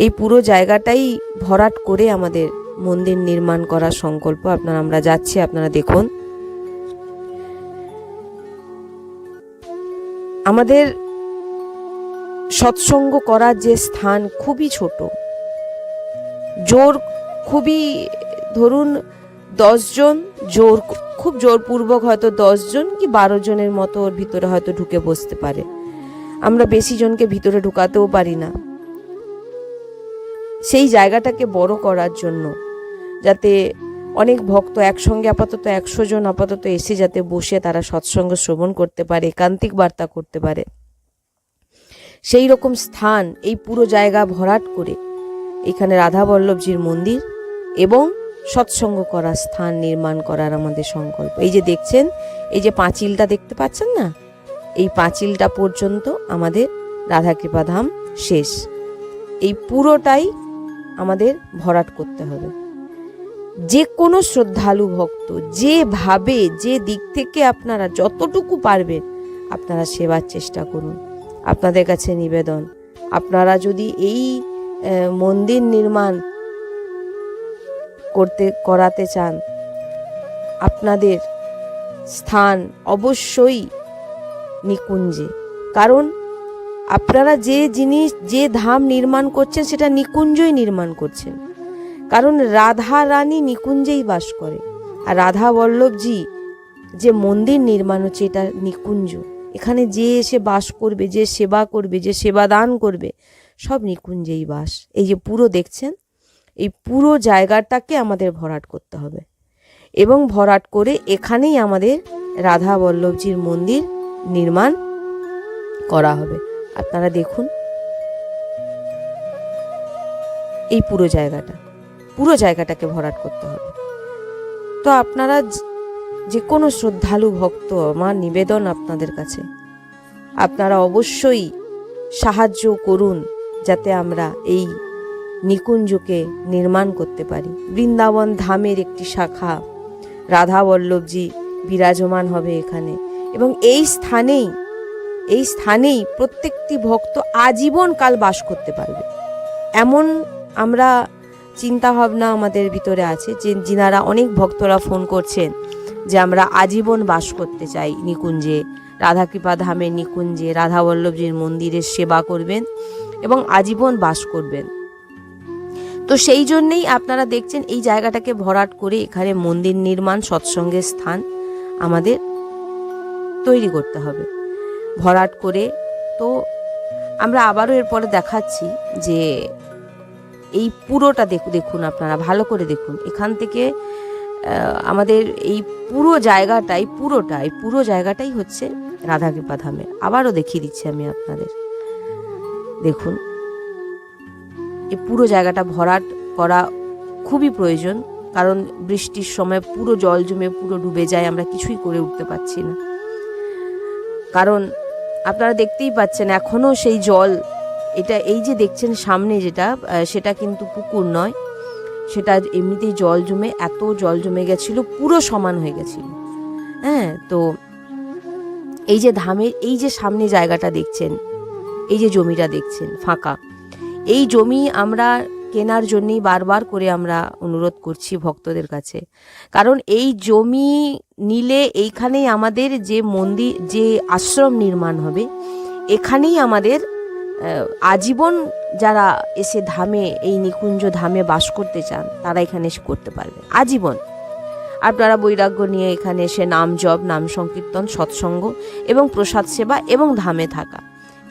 এই পুরো জায়গাটাই ভরাট করে আমাদের মন্দির নির্মাণ করার সংকল্প। আমরা যাচ্ছি, আপনারা দেখুন। আমাদের সৎসঙ্গ করার যে স্থান খুবই ছোট, খুবই ধরুন 10 জন, খুব জোরপূর্বক হয়তো 10 জন কি 12 জনের মতো ওর ভিতরে হয়তো ঢুকে বসতে পারে। আমরা বেশি জনকে ভিতরে ঢুকাতেও পারি না। সেই জায়গাটাকে বড় করার জন্য, যাতে অনেক ভক্ত একসঙ্গে আপাতত 100 জন আপাতত এসে যাতে বসে তারা সৎসঙ্গ শ্রবণ করতে পারে, একান্তিক বার্তা করতে পারে, সেই রকম স্থান এই পুরো জায়গা ভরাট করে এখানে রাধা বল্লভজির মন্দির এবং সৎসঙ্গ করার স্থান নির্মাণ করার আমাদের সংকল্প। এই যে দেখছেন, এই যে পাঁচিলটা দেখতে পাচ্ছেন না, এই পাঁচিলটা পর্যন্ত আমাদের রাধা কৃপা ধাম শেষ। এই পুরোটাই আমাদের ভরাট করতে হবে। যে কোনো শ্রদ্ধালু ভক্ত যেভাবে, যে দিক থেকে আপনারা যতটুকু পারবেন আপনারা সেবার চেষ্টা করুন। আপনাদের কাছে নিবেদন, আপনারা যদি এই মন্দির নির্মাণ করাতে চান, আপনাদের স্থান অবশ্যই নিকুঞ্জে। কারণ আপনারা যে জিনিস, যে ধাম নির্মাণ করছেন সেটা নিকুঞ্জই নির্মাণ করছেন। কারণ রাধা রানী নিকুঞ্জেই বাস করে, আর রাধা বল্লভজি যে মন্দির নির্মাণ হচ্ছে এটা নিকুঞ্জ। এখানে যে এসে বাস করবে, যে সেবা করবে, যে সেবা দান করবে, সব নিকুঞ্জেই বাস। এই যে পুরো দেখছেন, এই পুরো জায়গাটাকে আমাদের ভরাট করতে হবে, এবং ভরাট করে এখানেই আমাদের রাধা বল্লভজির মন্দির নির্মাণ করা হবে। আপনারা দেখুন এই পুরো জায়গাটাকে ভরাট করতে হবে। তো আপনারা যে কোনো শ্রদ্ধালু ভক্ত, আমার নিবেদন আপনাদের কাছে, আপনারা অবশ্যই সাহায্য করুন যাতে আমরা এই নিকুঞ্জকে নির্মাণ করতে পারি। বৃন্দাবন ধামের একটি শাখা রাধা বল্লভজি বিরাজমান হবে এখানে, এবং এই স্থানেই প্রত্যেকটি ভক্ত আজীবন কাল বাস করতে পারবে, এমন আমরা চিন্তা ভাবনা আমাদের ভিতরে আছে। যে যিনারা অনেক ভক্তরা ফোন করছেন যে আমরা আজীবন বাস করতে চাই নিকুঞ্জে, রাধাকৃপা ধামের নিকুঞ্জে রাধা বল্লভজির মন্দিরের সেবা করবেন এবং আজীবন বাস করবেন। তো সেই জন্যেই আপনারা দেখছেন এই জায়গাটাকে ভরাট করে এখানে মন্দির নির্মাণ, সৎসঙ্গের স্থান আমাদের তৈরি করতে হবে ভরাট করে। তো আমরা আবারও এরপরে দেখাচ্ছি যে এই পুরোটা দেখুন, আপনারা ভালো করে দেখুন। এখান থেকে আমাদের এই পুরো জায়গাটাই হচ্ছে রাধাকৃপা ধামের। আবারও দেখিয়ে দিচ্ছি আমি আপনাদের, দেখুন এই পুরো জায়গাটা ভরাট করা খুবই প্রয়োজন। কারণ বৃষ্টির সময় পুরো জল জমে পুরো ডুবে যায়, আমরা কিছুই করে উঠতে পারছি না। কারণ আপনারা দেখতেই পাচ্ছেন এখনও সেই জল, এটা এই যে দেখছেন সামনে যেটা, সেটা কিন্তু পুকুর নয়, সেটা এমনিতেই জল জমে, এত জল জমে গেছিল, পুরো সমান হয়ে গেছিল। হ্যাঁ, তো এই যে ধামের এই যে সামনে জায়গাটা দেখছেন, এই যে জমিটা দেখছেন ফাঁকা, এই জমি আমরা কেনার জন্যই বারবার করে আমরা অনুরোধ করছি ভক্তদের কাছে। কারণ এই জমি নিলে এইখানেই আমাদের যে মন্দির, যে আশ্রম নির্মাণ হবে, এখানেই আমাদের আজীবন যারা এসে ধামে, এই নিকুঞ্জ ধামে বাস করতে চান তারা এখানে এসে করতে পারবে আজীবন। আপনারা বৈরাগ্য নিয়ে এখানে এসে নাম জপ, নাম সংকীর্তন, সৎসঙ্গ এবং প্রসাদ সেবা এবং ধামে থাকা,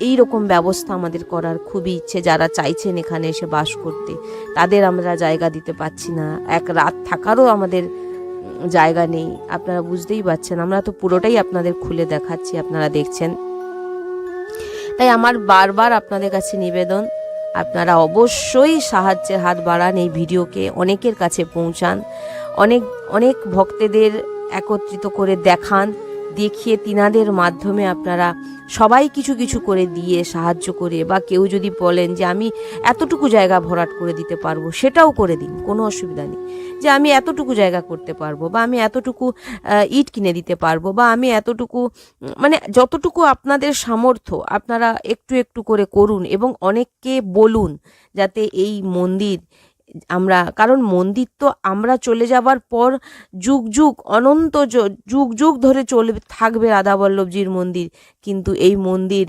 এই রকম ব্যবস্থা আমাদের করার খুবই ইচ্ছে। যারা চাইছেন এখানে এসে বাস করতে, তাদের আমরা জায়গা দিতে পারছি না, এক রাত থাকারও আমাদের জায়গা নেই। আপনারা বুঝতেই পারছেন, আমরা তো পুরোটাই আপনাদের খুলে দেখাচ্ছি, আপনারা দেখছেন। তাই আমার বারবার আপনাদের কাছে নিবেদন, আপনারা অবশ্যই সাহায্যের হাত বাড়ান, এই ভিডিওকে অনেকের কাছে পৌঁছান, অনেক ভক্তদের একত্রিত করে দেখান, দেখিয়ে তিনাদের মাধ্যমে আপনারা সবাই কিছু কিছু করে দিয়ে সাহায্য করে, বা কেউ যদি বলেন যে আমি এতটুকু জায়গা ভরাট করে দিতে পারবো, সেটাও করে দিন, কোনো অসুবিধা নেই। যে আমি এতটুকু জায়গা করতে পারবো, বা আমি এতটুকু ইট কিনে দিতে পারবো, বা আমি এতটুকু, মানে যতটুকু আপনাদের সামর্থ্য আপনারা একটু একটু করে করুন, এবং অনেককে বলুন যাতে এই মন্দির আমরা, কারণ মন্দির তো আমরা চলে যাবার পর যুগ যুগ, অনন্ত যুগ যুগ ধরে থাকবে রাধা বল্লভজির মন্দির। কিন্তু এই মন্দির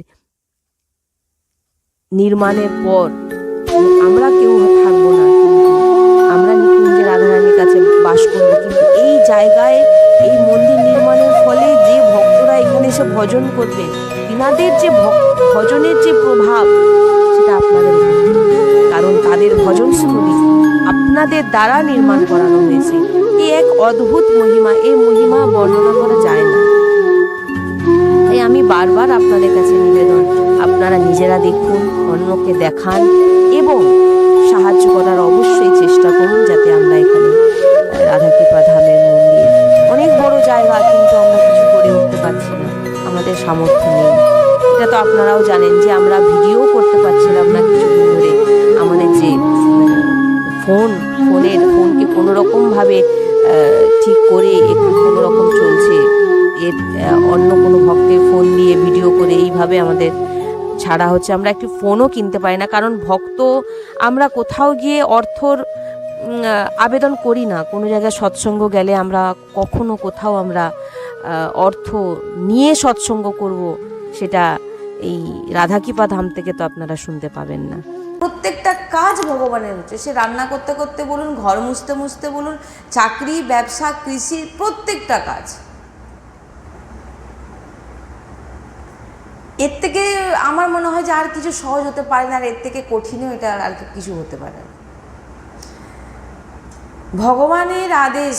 নির্মাণের পর আমরা কেউ থাকবো না, কিন্তু আমরা নিকুঞ্জে রাধারানীর কাছে বাস করবো। কিন্তু এই জায়গায় এই মন্দির নির্মাণের ফলে যে ভক্তরা এখানে এসে ভজন করবে, তিনাদের যে ভজনের যে প্রভাব, সেটা আপনাদের, কারণ তাদের ভজনস্থলী আপনাদের দ্বারা নির্মাণ করানো হয়েছে। এই এক অদ্ভুত মহিমা, এই মহিমা বর্ণনা করা যায় না। তাই আমি বারবার আপনাদের কাছে নিবেদন, আপনারা নিজেরা দেখুন, অন্যকে দেখান এবং সাহায্য করার অবশ্যই চেষ্টা করুন, যাতে আমরা এখানে রাধাকৃপা ধামের মন্দির, অনেক বড় জায়গা, কিন্তু আমরা কিছু করে উঠতে পারছি না, আমাদের সামর্থ্য নেই। এটা তো আপনারাও জানেন যে আমরা ভিডিও করতে পারছিলাম না কিছুদিন ধরে। আমাদের যে ফোনকে কোনোরকমভাবে ঠিক করে একটু কোনোরকম চলছে, এর অন্য কোনো ভক্তের ফোন দিয়ে ভিডিও করে এইভাবে আমাদের ছাড়া হচ্ছে। আমরা একটি ফোনও কিনতে পারি না, কারণ ভক্ত আমরা কোথাও গিয়ে অর্থর আবেদন করি না। কোনো জায়গায় সৎসঙ্গ গেলে আমরা কখনো কোথাও আমরা অর্থ নিয়ে সৎসঙ্গ করব, সেটা এই রাধাকৃপা ধাম থেকে তো আপনারা শুনতে পাবেন না। প্রত্যেকটা কাজ ভগবানের হচ্ছে, সে রান্না করতে করতে বলুন, ঘর মুছতে মুছতে বলুন, চাকরি, ব্যবসা, কৃষি, প্রত্যেকটা কাজ। এর থেকে আমার মনে হয় যে আর কিছু সহজ হতে পারে না, আর এর থেকে কঠিনও এটা আর কিছু হতে পারে না। ভগবানের আদেশ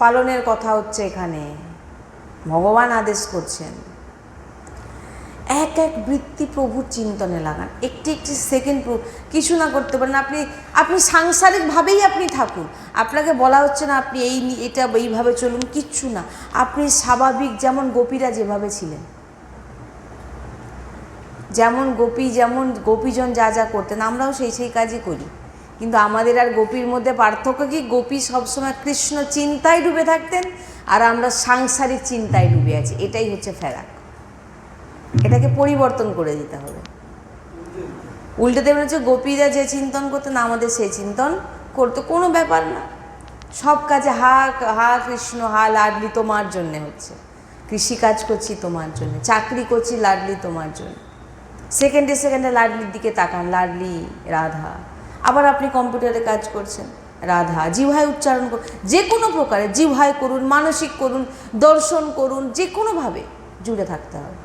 পালনের কথা হচ্ছে এখানে। ভগবান আদেশ করছেন, এক এক বৃত্তি প্রভুর চিন্তনে লাগান, একটি একটি সেকেন্ড কিছু না করতে পারেন। আপনি সাংসারিকভাবেই আপনি থাকুন, আপনাকে বলা হচ্ছে না আপনি এটা এইভাবে চলুন, কিচ্ছু না। আপনি স্বাভাবিক, যেমন গোপীরা যেভাবে ছিলেন, যেমন গোপীজন যা যা করতেন, আমরাও সেই কাজই করি। কিন্তু আমাদের আর গোপীর মধ্যে পার্থক্য কি? গোপী সবসময় কৃষ্ণ চিন্তায় ডুবে থাকতেন, আর আমরা সাংসারিক চিন্তায় ডুবে আছি। এটাই হচ্ছে ফেরাক। এটাকে পরিবর্তন করে দিতে হবে। উল্টে দেবেন হচ্ছে গোপীরা যে চিন্তন করতেন, আমাদের সেই চিন্তন করতে কোনো ব্যাপার না। সব কাজে হা কৃষ্ণ, হা লাডলি তোমার জন্যে হচ্ছে। কৃষিকাজ করছি তোমার জন্য, চাকরি করছি লাডলি তোমার জন্য। সেকেন্ডে সেকেন্ডে লাডলির দিকে তাকান, লাডলি রাধা। আবার আপনি কম্পিউটারে কাজ করছেন, রাধা। জিহ্বায় উচ্চারণ করুন, যে কোনো প্রকারে জিহ্বায় করুন, মানসিক করুন, দর্শন করুন, যে কোনোভাবে জুড়ে থাকতে হবে।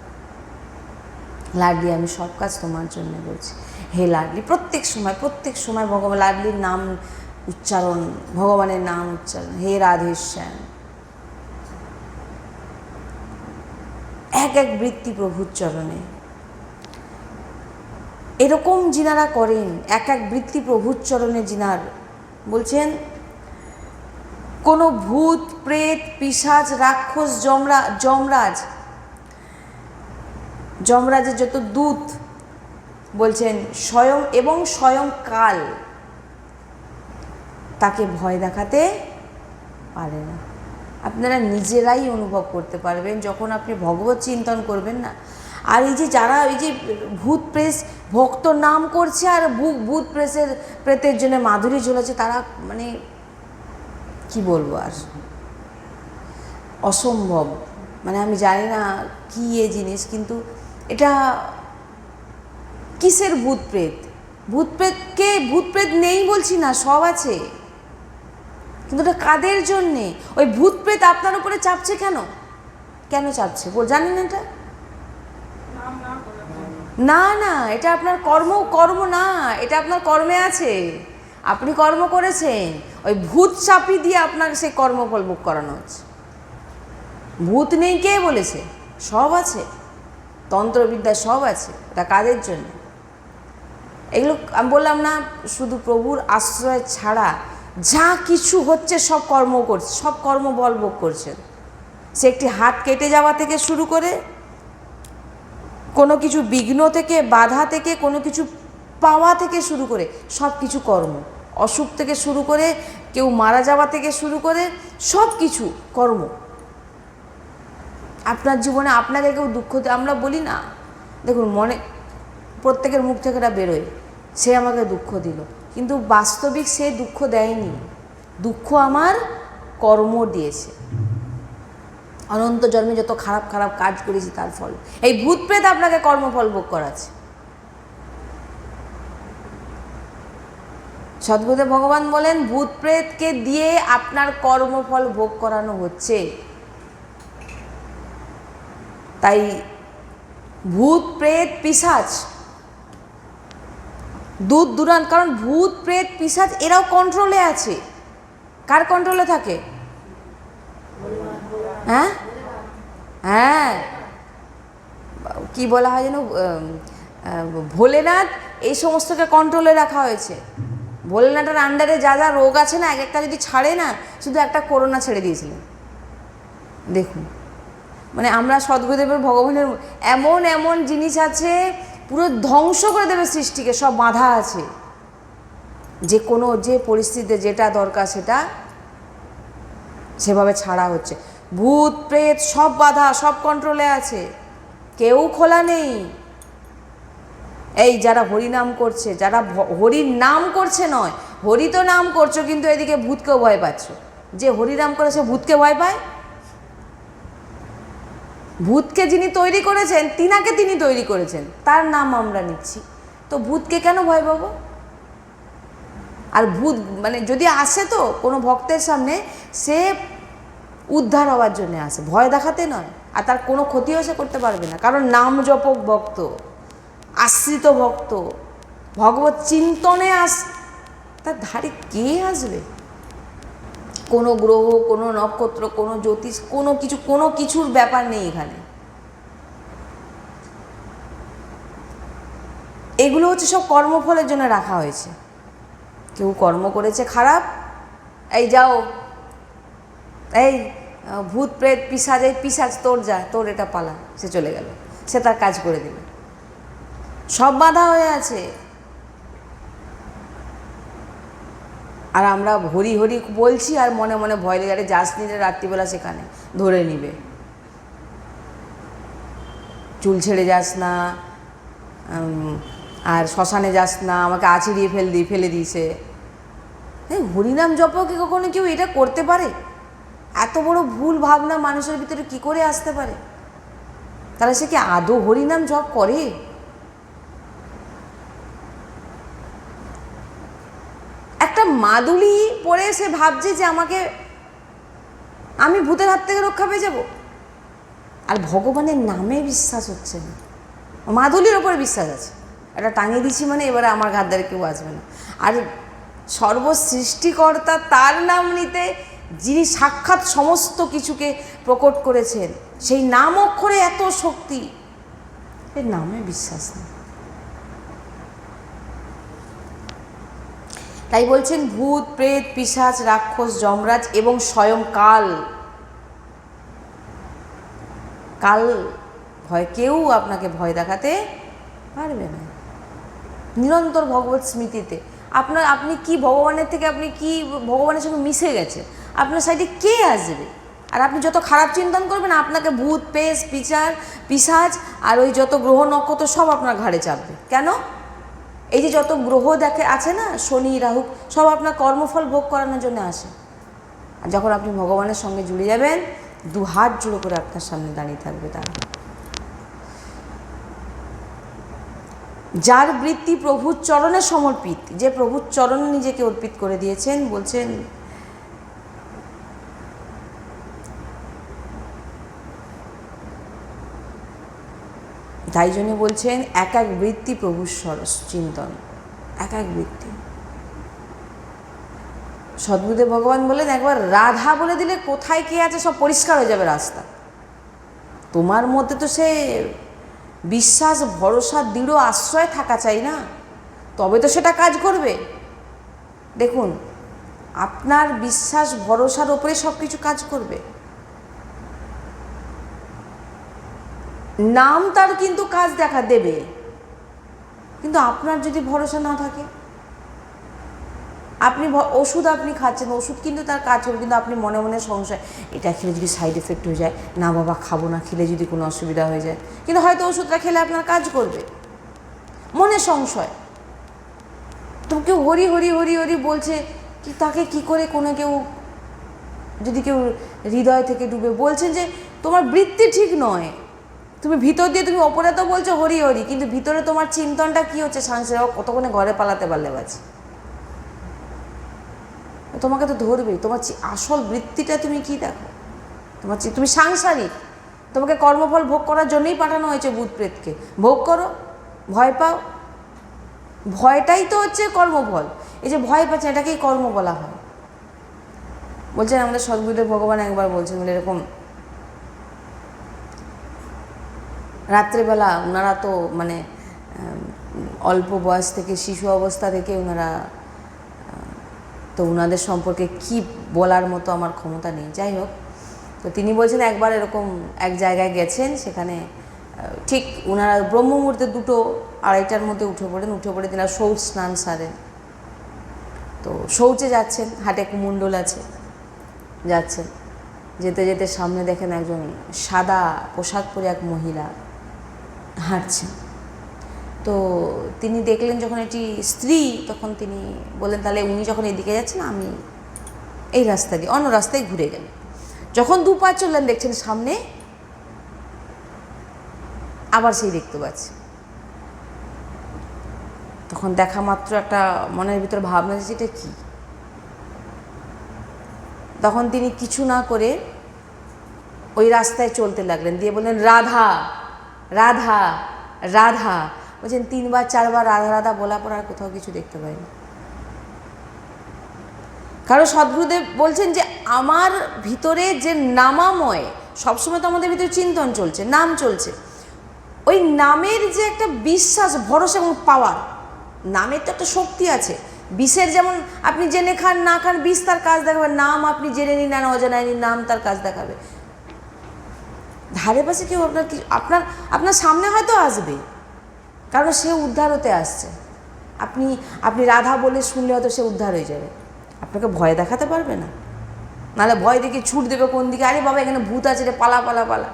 লাডলি আমি সব কাজ তোমার জন্য বলছি, হে লাডলি। প্রত্যেক সময় ভগবান লাডলির নাম উচ্চারণ, ভগবানের নাম উচ্চারণ, হে রাধেশ্যাম। এক এক বৃত্তি প্রভুর চরণে। এরকম যিনারা করেন, এক এক বৃত্তি প্রভুর চরণে যিনার, বলছেন কোনো ভূত, প্রেত, পিশাচ, রাক্ষস, যমরাজের যত দূত, বলছেন স্বয়ং কাল তাকে ভয় দেখাতে পারে না। আপনারা নিজেরাই অনুভব করতে পারবেন যখন আপনি ভগবত চিন্তন করবেন না। আর এই যে যারা এই যে ভূত প্রেত ভক্ত নাম করছে আর ভূত প্রেতের জন্য মাধুরী ঝোলাচ্ছে, তারা মানে কি বলবো আর, অসম্ভব। মানে আমি জানি না কি এ জিনিস, কিন্তু এটা কিসের ভূত প্রেত? ভূত প্রেত নেই বলছি না, সব আছে, কিন্তু এটা কাদের জন্যে? ওই ভূত প্রেত আপনার উপরে চাপছে কেন চাপছে জানেন? এটা না, এটা আপনার কর্ম না, এটা আপনার কর্মে আছে। আপনি কর্ম করেছেন, ওই ভূত চাপি দিয়ে আপনাকে সেই কর্মফল ভোগ করানো হচ্ছে। ভূত নেই কে বলেছে? সব আছে, তন্ত্রবিদ্যা সব আছে। এটা কাদের জন্য? এগুলো আমি বললাম না, শুধু প্রভুর আশ্রয় ছাড়া যা কিছু হচ্ছে সব কর্ম করছে, সব কর্মবল ভোগ করছেন। সে একটি হাত কেটে যাওয়া থেকে শুরু করে, কোনো কিছু বিঘ্ন থেকে, বাধা থেকে, কোনো কিছু পাওয়া থেকে শুরু করে সব কিছু কর্ম। অসুখ থেকে শুরু করে, কেউ মারা যাওয়া থেকে শুরু করে সব কিছু কর্ম। আপনার জীবনে আপনাকে কেউ দুঃখ আমরা বলি না, দেখুন মনে প্রত্যেকের মুখ থেকে এটা বেরোয়, সে আমাকে দুঃখ দিল, কিন্তু বাস্তবিক সে দুঃখ দেয়নি। দুঃখ আমার কর্ম দিয়েছে। অনন্ত জন্মে যত খারাপ কাজ করেছি তার ফল। এই ভূত প্রেত আপনাকে কর্মফল ভোগ করাচ্ছে। সদ্গুরুদেব ভগবান বলেন, ভূত প্রেতকে দিয়ে আপনার কর্মফল ভোগ করানো হচ্ছে। তাই ভূত প্রেত পিশাচ দূরান্ত, কারণ ভূত প্রেত পিশাচ এরাও কন্ট্রোলে আছে। কার কন্ট্রোলে থাকে? হ্যাঁ, কি বলা হয় যেন, ভোলেনাথ এই সমস্তকে কন্ট্রোলে রাখা হয়েছে। ভোলেনাথের আন্ডারে যা যা রোগ আছে না, এক একটা যদি ছাড়ে না, শুধু একটা করোনা ছেড়ে দিয়েছিলেন। দেখুন, মানে আমরা সদ্গুরুদেবের ভগবানের এমন জিনিস আছে, পুরো ধ্বংস করে দেবে সৃষ্টিকে। সব বাধা আছে, যে পরিস্থিতিতে যেটা দরকার সেটা সেভাবে ছাড়া হচ্ছে। ভূত প্রেত সব বাধা, সব কন্ট্রোলে আছে, কেউ খোলা নেই। এই যারা হরিনাম করছে, যারা হরির নাম করছে নয়, হরি তো নাম করছো, কিন্তু এদিকে ভূতকেও ভয় পাচ্ছ। যে হরিনাম করে সে ভূতকে ভয় পায়। ভূতকে যিনি তৈরি করেছেন তিনাকে তিনি তৈরি করেছেন, তার নাম আমরা নিচ্ছি, তো ভূতকে কেন ভয় পাবো? আর ভূত মানে যদি আসে তো কোনো ভক্তের সামনে, সে উদ্ধার হওয়ার জন্য আসে, ভয় দেখাতে নয়। আর তার কোনো ক্ষতিও সে করতে পারবে না, কারণ নাম জপক ভক্ত, আশ্রিত ভক্ত, ভগবত চিন্তনে তার ধারে কে আসবে? কোনো গ্রহ, কোনো নক্ষত্র, কোনো জ্যোতিষ, কোনো কিছুর ব্যাপার নেই এখানে। এগুলো হচ্ছে সব কর্মফলের জন্য রাখা হয়েছে। কেউ কর্ম করেছে খারাপ, এই যাও, এই ভূত প্রেত পিশাচ, এই পিশাচ তোর যা, তোর এটা পালা, সে চলে গেল, সে তার কাজ করে দিল। সব বাধা হয়ে আছে। আর আমরা হরি হরি বলছি আর মনে মনে ভয় লেগে, আরে যাস নিলে রাত্রিবেলা সেখানে ধরে নিবে, চুল ছেড়ে যাস না, আর শ্মশানে যাস না, আমাকে আছড়িয়ে ফেলে দিয়েছে। হ্যাঁ, হরিনাম জপ কি কখনো কেউ এটা করতে পারে? এত বড় ভুল ভাবনা মানুষের ভিতরে কি করে আসতে পারে? তাহলে সে কি আদৌ হরিনাম জপ করে? একটা মাদুলি পরে সে ভাবছে যে আমি ভূতের হাত থেকে রক্ষা পেয়ে যাব, আর ভগবানের নামে বিশ্বাস হচ্ছে না, মাদুলির ওপরে বিশ্বাস আছে, এটা টাঙিয়ে দিচ্ছি মানে এবারে আমার ঘাত দ্বারা কেউ আসবে না। আর সর্বসৃষ্টিকর্তা তার নাম নিতে, যিনি সাক্ষাৎ সমস্ত কিছুকে প্রকট করেছেন, সেই নাম অক্ষরে এত শক্তি, এর নামে বিশ্বাস নেই। তাই বলছেন ভূত প্রেত পিশাচ রাক্ষস যমরাজ এবং স্বয়ং কাল ভয়, কেউ আপনাকে ভয় দেখাতে পারবে না। নিরন্তর ভগবত স্মৃতিতে আপনি কি ভগবানের থেকে, আপনি কি ভগবানের সঙ্গে মিশে গেছে, আপনার সাইডে কে আসবে? আর আপনি যত খারাপ চিন্তন করবেন, আপনাকে ভূত পেশ পিশাচ আর ওই যত গ্রহ নক্ষত্র সব আপনার ঘাড়ে চাপবে। কেন? এই যে যত গ্রহ আছে না, শনি রাহু, সব আপনার কর্মফল ভোগ করানোর জন্য আসে। আর যখন আপনি ভগবানের সঙ্গে জুড়ে যাবেন, দু হাত জুড়ো করে আপনার সামনে দাঁড়িয়ে থাকবে তারা। যার বৃত্তি প্রভুর চরণে সমর্পিত, যে প্রভুর চরণে নিজেকে অর্পিত করে দিয়েছেন, বলছেন তাই জন্য বলছেন এক এক বৃত্তি প্রভুর চিন্তন, এক এক বৃত্তি। সদ্গুরুদেব ভগবান বলেন, একবার রাধা বলে দিলে কোথায় কে আছে সব পরিষ্কার হয়ে যাবে রাস্তা। তোমার মধ্যে তো সে বিশ্বাস, ভরসা, দৃঢ় আশ্রয় থাকা চাই না, তবে তো সেটা কাজ করবে। দেখুন, আপনার বিশ্বাস ভরসার ওপরে সব কিছু কাজ করবে। নাম তার কিন্তু কাজ দেখা দেবে, কিন্তু আপনার যদি ভরসা না থাকে, আপনি ওষুধ খাচ্ছেন, ওষুধ কিন্তু তার কাজ করবে, কিন্তু আপনি মনে মনে সংশয়, এটা খেলে যদি সাইড এফেক্ট হয়ে যায়, না বাবা খাবো না, খেলে যদি কোনো অসুবিধা হয়ে যায়, কিন্তু হয়তো ওষুধটা খেলে আপনার কাজ করবে, মনে সংশয়। তো কেউ হরি হরি হরি হরি বলছে, কি তাকে কি করে কোনো কেউ যদি কেউ হৃদয় থেকে ডুবে বলছেন যে তোমার বৃত্তি ঠিক নয়, তুমি ভিতর দিয়ে তুমি ওপরে তো বলছো হরি হরি, কিন্তু ভিতরে তোমার চিন্তনটা কি হচ্ছে, সংসারে কতক্ষণে ঘরে পালাতে পারলে বাজি, তোমাকে তো ধরবেই। তোমার আসল বৃত্তিটা তুমি কি দেখো, তুমি সাংসারিক, তোমাকে কর্মফল ভোগ করার জন্যই পাঠানো হয়েছে ভূত প্রেতকে, ভোগ করো, ভয় পাও, ভয়টাই তো হচ্ছে কর্মফল। এই যে ভয় পাচ্ছে, এটাকেই কর্ম বলা হয়। বলছেন আমাদের সদ্গুরুদেব ভগবান একবার বলছেন, বলে এরকম রাত্রেবেলা ওনারা তো মানে অল্প বয়স থেকে, শিশু অবস্থা থেকে ওনারা, তো ওনাদের সম্পর্কে কি বলার মতো আমার ক্ষমতা নেই, যাই হোক। তো তিনি বলছেন একবার এরকম এক জায়গায় গেছেন, সেখানে ঠিক ওনারা ব্রহ্ম মুহূর্তে 2-2:30টার মধ্যে উঠে পড়ে তিনারা শৌচ স্নান সারেন। তো শৌচে যাচ্ছেন, হাটে কুমণ্ডল আছে, যাচ্ছেন, যেতে যেতে সামনে দেখেন একজন সাদা পোশাক পরে এক মহিলা হাঁটছেন। তো তিনি দেখলেন যখন এটি স্ত্রী, তখন তিনি বললেন তাহলে উনি যখন এদিকে যাচ্ছেন, আমি এই রাস্তা দিয়ে অন্য রাস্তায় ঘুরে গেলেন। যখন 2 পা চললেন, দেখছেন সামনে আবার সেই দেখতে পাচ্ছে। তখন দেখা মাত্র একটা মনের ভিতর ভাবনা যে এটা কী। তখন তিনি কিছু না করে ওই রাস্তায় চলতে লাগলেন, দিয়ে বললেন রাধা রাধা রাধা। বলছেন 3বার 4বার রাধা রাধা বলা পর আর কোথাও কিছু দেখতে পাইনি। কারণ সদ্গুরুদেব বলছেন যে আমার ভিতরে যে নামাময়, সবসময় তো আমাদের ভিতরে চিন্তন চলছে, নাম চলছে, ওই নামের যে একটা বিশ্বাস, ভরসা এবং পাওয়ার, নামের তো একটা শক্তি আছে। বিষের যেমন আপনি জেনে খান না খান, বিষ তার কাজ দেখাবে, নাম আপনি জেনে নিন না অজানায় নিন, নাম তার কাজ দেখাবে। ধারে পাশে কেউ আপনার কি আপনার সামনে হয়তো আসবে, কারণ সে উদ্ধার হতে আসছে। আপনি রাধা বলে শুনলে হয়তো সে উদ্ধার হয়ে যাবে, আপনাকে ভয় দেখাতে পারবে না। নাহলে ভয় দেখে ছুট দেবে কোন দিকে, আরে বাবা এখানে ভূত আছে রে, পালা পালা পালা।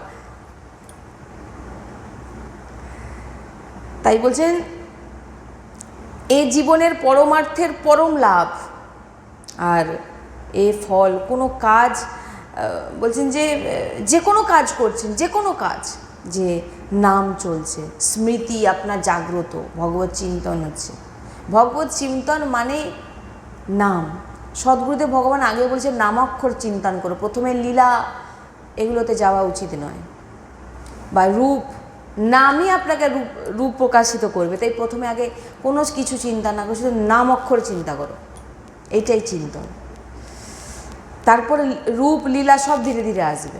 তাই বলছেন এ জীবনের পরমার্থের পরম লাভ। আর এ ফল কোনো কাজ, বলছেন যে কোনো কাজ করছেন, যে কোনো কাজ, যে নাম চলছে, স্মৃতি আপনার জাগ্রত, ভগবত চিন্তন হচ্ছে। ভগবত চিন্তন মানে নাম। সদ্গুরুদেব ভগবান আগে বলছেন নামাক্ষর চিন্তন করো, প্রথমে লীলা এগুলোতে যাওয়া উচিত নয়, বা রূপ, নামই আপনাকে রূপ প্রকাশিত করবে। তাই প্রথমে আগে কোনো কিছু চিন্তা না করো, শুধু নাম অক্ষর চিন্তা করো, এইটাই চিন্তন। তারপরে রূপ লীলা সব ধীরে ধীরে আসবে।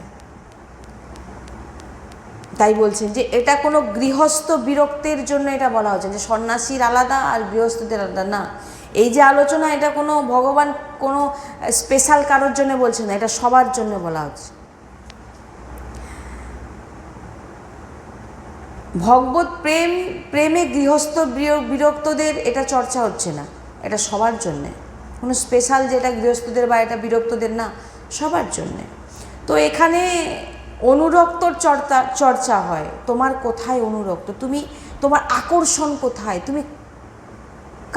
তাই বলছেন যে এটা কোনো গৃহস্থ বিরক্তের জন্য এটা বলা হচ্ছে যে সন্ন্যাসীর আলাদা আর গৃহস্থদের আলাদা না। এই যে আলোচনা, এটা কোনো ভগবান কোনো স্পেশাল কারোর জন্য বলছেন না, এটা সবার জন্য বলা হচ্ছে। ভগবত প্রেমে গৃহস্থ বিরক্তদের এটা চর্চা হচ্ছে না, এটা সবার জন্যে, কোনো স্পেশাল যেটা গৃহস্থদের বা এটা বিরক্তদের না, সবার জন্যে। তো এখানে অনুরক্তর চর্চা হয়। তোমার কোথায় অনুরক্ত, তোমার আকর্ষণ কোথায়, তুমি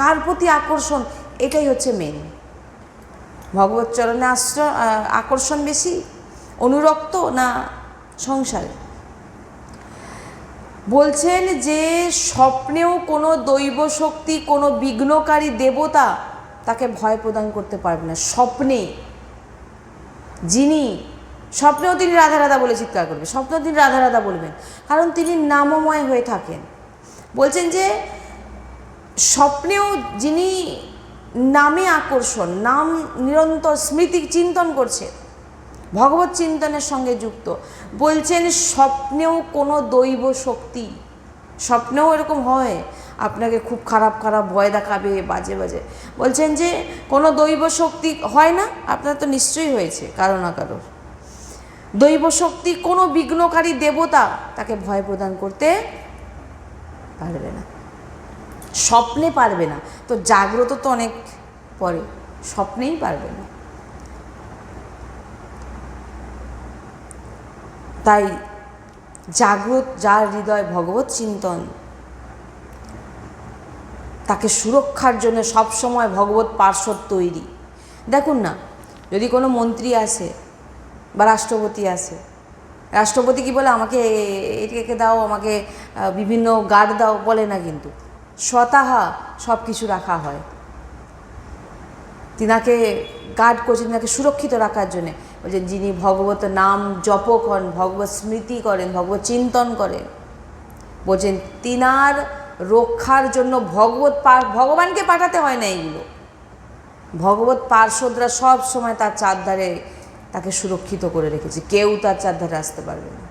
কার প্রতি আকর্ষণ, এটাই হচ্ছে মেন। ভগবত চরণে আকর্ষণ বেশি, অনুরক্ত না সংসারে। বলছেন যে স্বপ্নেও কোনো দৈব শক্তি, কোনো বিঘ্নকারী দেবতা তাকে ভয় প্রদান করতে পারবে না। স্বপ্নেও তিনি রাধা রাধা বলে চিৎকার করবে, স্বপ্নেও তিনি রাধা রাধা বলবেন, কারণ তিনি নামময় হয়ে থাকেন। বলছেন যে স্বপ্নেও যিনি নামে আকর্ষণ, নাম নিরন্তর স্মৃতি চিন্তন করছে, ভগবত চিন্তনের সঙ্গে যুক্ত, বলছেন স্বপ্নেও কোনো দৈব শক্তি, স্বপ্নেও এরকম হয় আপনাকে খুব খারাপ খারাপ ভয় দেখাবে, বাজে বাজে, বলছেন যে কোনো দৈব শক্তি হয় না, আপনার তো নিশ্চয়ই হয়েছে কারো না কারোর। দৈব শক্তি, কোনো বিঘ্নকারী দেবতা তাকে ভয় প্রদান করতে পারবে না, স্বপ্নে পারবে না। তো জাগ্রত তো অনেক পরে, স্বপ্নেই পারবে না। তাই জাগ্রত যার হৃদয় ভগবত চিন্তন, তাকে সুরক্ষার জন্য সবসময় ভগবত পার্শ্বদ তৈরি। দেখুন না, যদি কোনো মন্ত্রী আসে বা রাষ্ট্রপতি আসে, রাষ্ট্রপতি কি বলে আমাকে এটাকে দাও, আমাকে বিভিন্ন গার্ড দাও, বলে না, কিন্তু স্বতঃ সব কিছু রাখা হয়। তিনাকে গার্ড করছেন, তিনাকে সুরক্ষিত রাখার জন্যে। বলছেন যিনি ভগবত নাম জপ করেন, ভগবত স্মৃতি করেন, ভগবত চিন্তন করেন, বলছেন তিনার রক্ষার জন্য ভগবানকে পাঠাতে হয় না, এইগুলো ভগবত পার্শ্বদরা সব সময় তার চারধারে তাকে সুরক্ষিত করে রেখেছে, কেউ তার চারধারে আসতে পারবে না।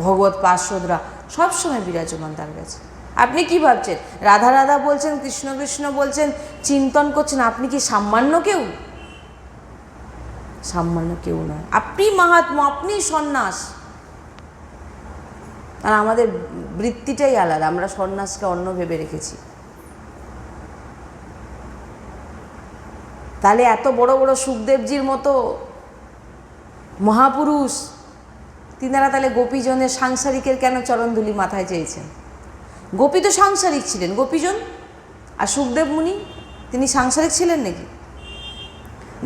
ভগবত পার্শ্বদরা সবসময় বিরাজমান তার কাছে। আপনি কি ভাবছেন রাধা রাধা বলছেন, কৃষ্ণ কৃষ্ণ বলছেন, চিন্তন করছেন, আপনি কি সামান্য কেউ? সামান্য কেউ নয়, আপনি মাহাত্ম্য, আপনি সন্ন্যাস। আর আমাদের বৃত্তিটাই আলাদা, আমরা সন্ন্যাসকে অন্য ভেবে রেখেছি। তাহলে এত বড় বড় সুখদেবজির মতো মহাপুরুষ, তিনারা তাহলে গোপীজনের সাংসারিকের কেন চরণধুলি মাথায় চেয়েছেন? গোপী তো সাংসারিক ছিলেন, গোপীজন। আর সুখদেব মুনি তিনি সাংসারিক ছিলেন নাকি?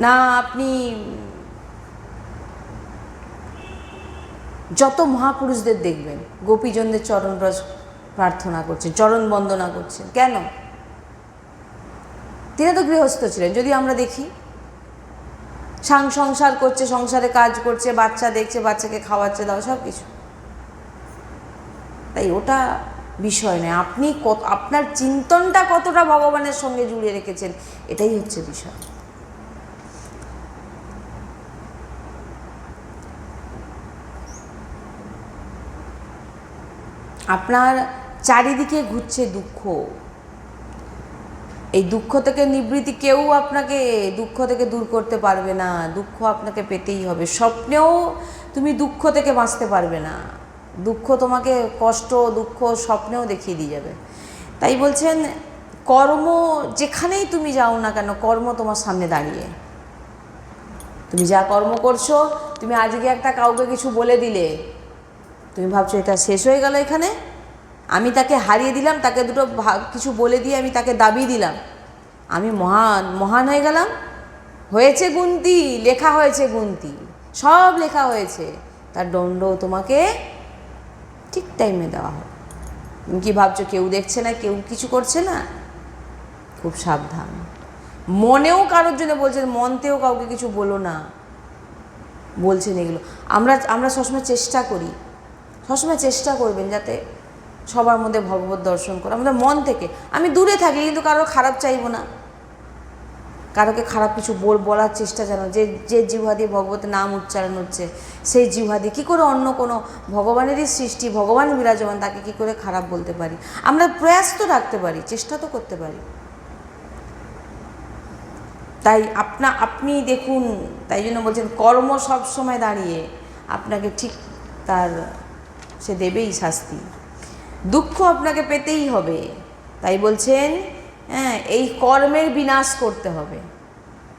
না, আপনি যত মহাপুরুষদের দেখবেন গোপীজনদের চরণরজ প্রার্থনা করছেন, চরণ বন্দনা করছেন। কেন? তিনি তো গৃহস্থ ছিলেন। যদি আমরা দেখি সংসার করছে, সংসারে কাজ করছে, বাচ্চা দেখছে, বাচ্চাকে খাওয়াচ্ছে, দাও সব কিছু। তাই ওটা বিষয় নয়, আপনি আপনার চিন্তনটা কতটা ভগবানের সঙ্গে জুড়ে রেখেছেন, এটাই হচ্ছে বিষয়। আপনার চারিদিকে ঘুরছে দুঃখ, এই দুঃখ থেকে নিবৃত্তি কেউ আপনাকে দুঃখ থেকে দূর করতে পারবে না। দুঃখ আপনাকে পেতেই হবে। স্বপ্নেও তুমি দুঃখ থেকে বাঁচতে পারবে না। দুঃখ তোমাকে কষ্ট, দুঃখ স্বপ্নেও দেখিয়ে দিয়ে যাবে। তাই বলছেন কর্ম, যেখানেই তুমি যাও না কেন, কর্ম তোমার সামনে দাঁড়িয়ে। তুমি যা কর্ম করছো, তুমি আজকে একটা কাউকে কিছু বলে দিলে, তুমি ভাবছো এটা শেষ হয়ে গেল এখানে, আমি তাকে হারিয়ে দিলাম, তাকে দুটো কিছু বলে দিয়ে আমি তাকে দাবি দিলাম, আমি মহান হয়ে গেলাম। হয়েছে গুনতি, লেখা হয়েছে গুনতি, সব লেখা হয়েছে, তার দণ্ডও তোমাকে ঠিক টাইমে দেওয়া হবে। তুমি কি ভাবছো কেউ দেখছে না, কেউ কিছু করছে না? খুব সাবধান। মনেও কারোর জন্য বলছেন, মনতেও কাউকে কিছু বলো না, বলছেন এগুলো। আমরা সবসময় চেষ্টা করি, সবসময় চেষ্টা করবেন যাতে সবার মধ্যে ভগবত দর্শন করো আমাদের মন থেকে। আমি দূরে থাকি কিন্তু কারো খারাপ চাইবো না, কারোকে খারাপ কিছু বলার চেষ্টা জানো। যে জিহ্বা দিয়ে ভগবতের নাম উচ্চারণ হচ্ছে, সেই জিহ্বা দিয়ে কী করে অন্য কোনো ভগবানেরই সৃষ্টি, ভগবান বিরাজমান, তাকে কী করে খারাপ বলতে পারি? আমরা প্রয়াস তো রাখতে পারি, চেষ্টা তো করতে পারি। তাই আপনি দেখুন, তাই জন্য বলছেন কর্ম সব সময় দাঁড়িয়ে আপনাকে ঠিক তার সে দেবেই শাস্তি। দুঃখ আপনাকে পেতেই হবে। তাই বলছেন হ্যাঁ, এই কর্মের বিনাশ করতে হবে।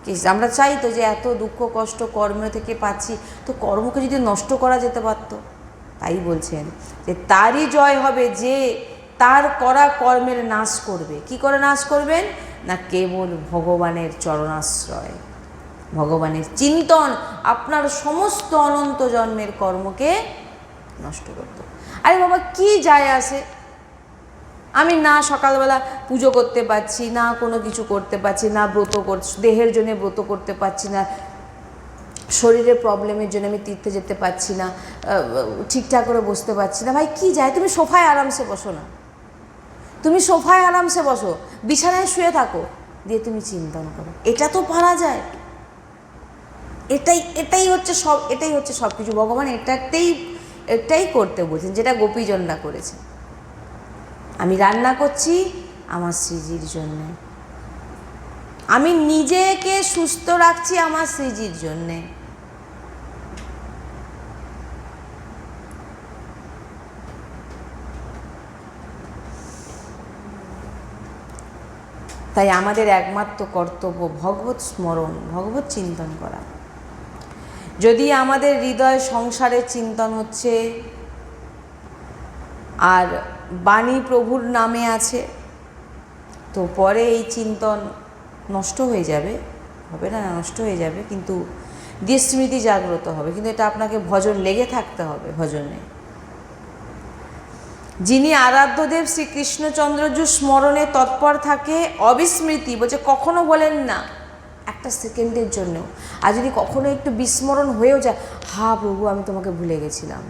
কি আমরা চাই তো যে এত দুঃখ কষ্ট কর্ম থেকে পাচ্ছি, তো কর্মকে যদি নষ্ট করা যেতে পারতো। তাই বলছেন যে তারই জয় হবে যে তার করা কর্মের নাশ করবে। কি করে নাশ করবেন? না কেবল ভগবানের চরণাশ্রয়, ভগবানের চিন্তন আপনার সমস্ত অনন্ত জন্মের কর্মকে নষ্ট করত। আরে বাবা কি যায় আসে, আমি না সকালবেলা পুজো করতে পারছি না, কোনো কিছু করতে পারছি না, ব্রত করছি দেহের জন্য ব্রত করতে পারছি না, শরীরের প্রবলেমের জন্য আমি তীর্থে যেতে পারছি না, ঠিকঠাক করে বসতে পারছি না। ভাই কি যায়, তুমি সোফায় আরামসে বসো না, তুমি সোফায় আরামসে বসো, বিছানায় শুয়ে থাকো, দিয়ে তুমি চিন্তন করো। এটা তো পারা যায়। এটাই হচ্ছে সব কিছু। ভগবান এটাই করতে বলছেন, যেটা গোপীজনরা করেছে। আমি রান্না করছি আমার শ্রীজির জন্যে, আমি নিজেকে সুস্থ রাখছি আমার শ্রীজির জন্যে। তাই আমাদের একমাত্র কর্তব্য ভগবত স্মরণ, ভগবত চিন্তন করা। যদি আমাদের হৃদয় সংসারের চিন্তন হচ্ছে আর বাণী প্রভুর নামে আছে, তো পরে এই চিন্তন নষ্ট হয়ে যাবে, হবে না নষ্ট হয়ে যাবে, কিন্তু দিয়ে স্মৃতি জাগ্রত হবে। কিন্তু এটা আপনাকে ভজন লেগে থাকতে হবে। ভজনে যিনি আরাধ্যদেব শ্রীকৃষ্ণচন্দ্রজু স্মরণে তৎপর থাকে অবিস্মৃতি, বলছে কখনো বলেন না একটা সেকেন্ডের জন্যও। আর যদি কখনো একটু বিস্মরণ হয়েও যায়, হা প্রভু আমি তোমাকে ভুলে গেছিলাম,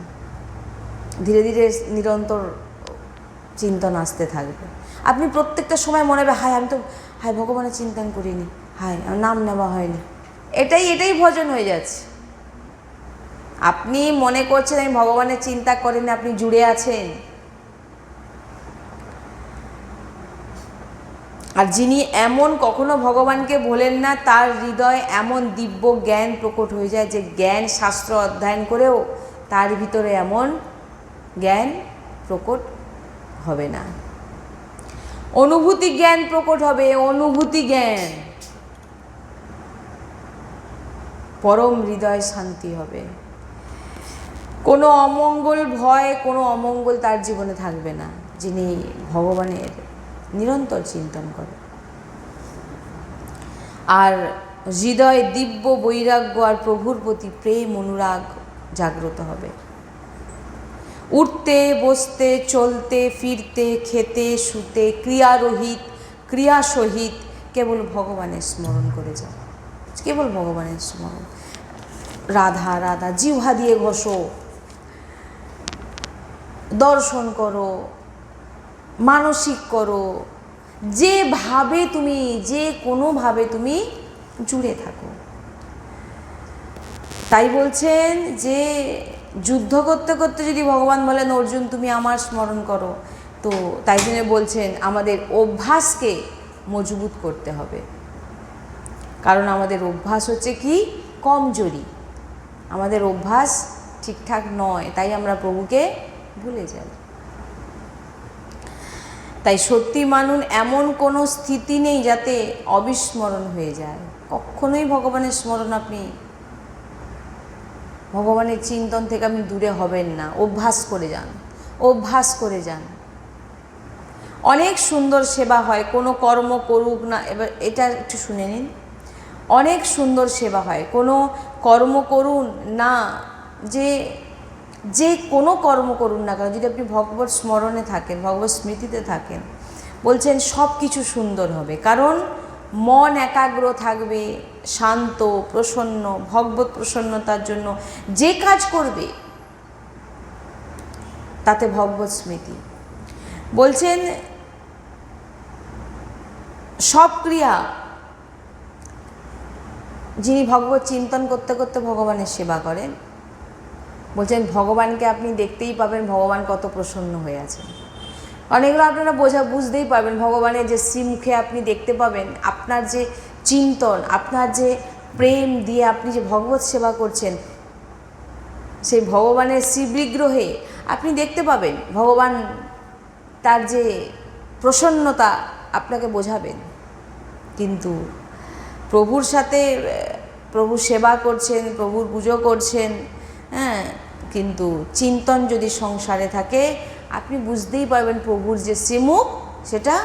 ধীরে ধীরে নিরন্তর চিন্তন আসতে থাকবে। আপনি প্রত্যেকটা সময় মনে হবে হায় আমি তো ভগবানের চিন্তন করিনি, আমার নাম নেওয়া হয়নি। এটাই ভজন হয়ে যাচ্ছে। আপনি মনে করছেন আমি ভগবানের চিন্তা করেন, আপনি জুড়ে আছেন। আর যিনি এমন কখনো ভগবানকে ভোলেন না, তার হৃদয় এমন দিব্য জ্ঞান প্রকট হয়ে যায় যে জ্ঞান শাস্ত্র অধ্যয়ন করেও তার ভিতরে এমন জ্ঞান প্রকট হবে না। অনুভূতি জ্ঞান প্রকট হবে, অনুভূতি জ্ঞান, পরম হৃদয় শান্তি হবে। কোনো অমঙ্গল ভয়, কোনো অমঙ্গল তার জীবনে থাকবে না, যিনি ভগবানের নিরন্তর চিন্তন করে। আর হৃদয়ে দিব্য বৈরাগ্য আর প্রভুর প্রতি প্রেম অনুরাগ জাগ্রত হবে। উঠতে বসতে চলতে ফিরতে খেতে শুতে ক্রিয়ারহিত ক্রিয়াসহিত কেবল ভগবানের স্মরণ করে যাও, কেবল ভগবানের স্মরণ। রাধা রাধা জিহ্বা দিয়ে ঘষো, দর্শন করো, মানসিক করো, যেভাবে তুমি যে কোনোভাবে তুমি জুড়ে থাকো। তাই বলছেন যে যুদ্ধ করতে করতে যদি ভগবান বলেন অর্জুন তুমি আমার স্মরণ করো, তো তাই জন্য বলছেন আমাদের অভ্যাসকে মজবুত করতে হবে। কারণ আমাদের অভ্যাস হচ্ছে কি কমজোরি, আমাদের অভ্যাস ঠিকঠাক নয়, তাই আমরা প্রভুকে ভুলে যাই। তাই সত্যি মানুন এমন কোনো স্থিতি নেই যাতে অবিস্মরণ হয়ে যায়। কখনোই ভগবানের স্মরণ আপনি ভগবানের চিন্তন থেকে আপনি দূরে হবেন না। অভ্যাস করে যান, অভ্যাস করে যান। অনেক সুন্দর সেবা হয়, কোনো কর্ম করুক না, এবার এটা একটু শুনে নিন। অনেক সুন্দর সেবা হয়, কোনো কর্ম করুন না, যে কোনো কর্ম করুন না কেন, যদি আপনি ভগবত স্মরণে থাকেন, ভগবত স্মৃতিতে থাকেন, বলছেন সব কিছু সুন্দর হবে। কারণ মন একাগ্র থাকবে, শান্ত প্রসন্ন, ভগবত প্রসন্নতার জন্য যে কাজ করবে তাতে ভগবত স্মৃতি। বলছেন সব ক্রিয়া, যিনি ভগবত চিন্তন করতে করতে ভগবানের সেবা করেন, বলছেন ভগবানকে আপনি দেখতেই পাবেন ভগবান কত প্রসন্ন হয়ে আছেন। অনেকগুলো আপনারা বুঝতেই পারবেন, ভগবানের যে শ্রীমুখে আপনি দেখতে পাবেন, আপনার যে চিন্তন, আপনার যে প্রেম দিয়ে আপনি যে ভগবত সেবা করছেন, সেই ভগবানের শ্রীবিগ্রহে আপনি দেখতে পাবেন ভগবান তার যে প্রসন্নতা আপনাকে বোঝাবেন। কিন্তু প্রভুর সাথে প্রভু সেবা করছেন, প্রভুর পুজো করছেন, হ্যাঁ, কিন্তু চিন্তন যদি সংসারে থাকে আপনি বুঝতেই পারবেন প্রভুর যে শ্রীমুখ সেটা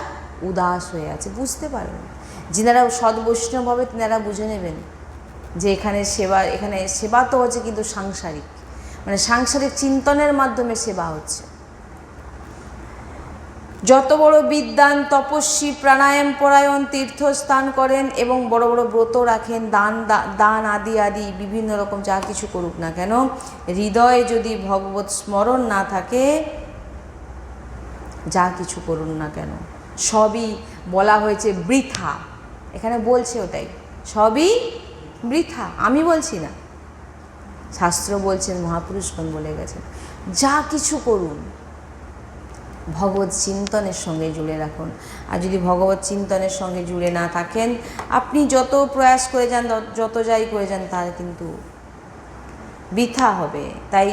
উদাস হয়ে আছে, বুঝতে পারবেন। যিনারা সদ্বৈষ্ণব হবে তিনারা বুঝে নেবেন যে এখানে সেবা তো হচ্ছে কিন্তু সাংসারিক, মানে সাংসারিক চিন্তনের মাধ্যমে সেবা হচ্ছে। যত বড় বিদ্বান তপস্বী প্রাণায়াম পরায়ণ তীর্থস্থান করেন এবং বড় বড় ব্রত রাখেন, দান আদি আদি বিভিন্ন রকম যা কিছু করুক না কেন, হৃদয়ে যদি ভগবত স্মরণ না থাকে, যা কিছু করুন না কেন সবই বলা হয়েছে বৃথা। এখানে বলছে ওটাই, সবই বৃথা। আমি বলছি না, শাস্ত্র বলছেন, মহাপুরুষগণ বলে গেছেন। যা কিছু করুন ভগবত চিন্তনের সঙ্গে জুড়ে রাখুন। আর যদি ভগবত চিন্তনের সঙ্গে জুড়ে না থাকেন, আপনি যত প্রয়াস করে যান, যত যাই করে যান, তার কিন্তু বৃথা হবে। তাই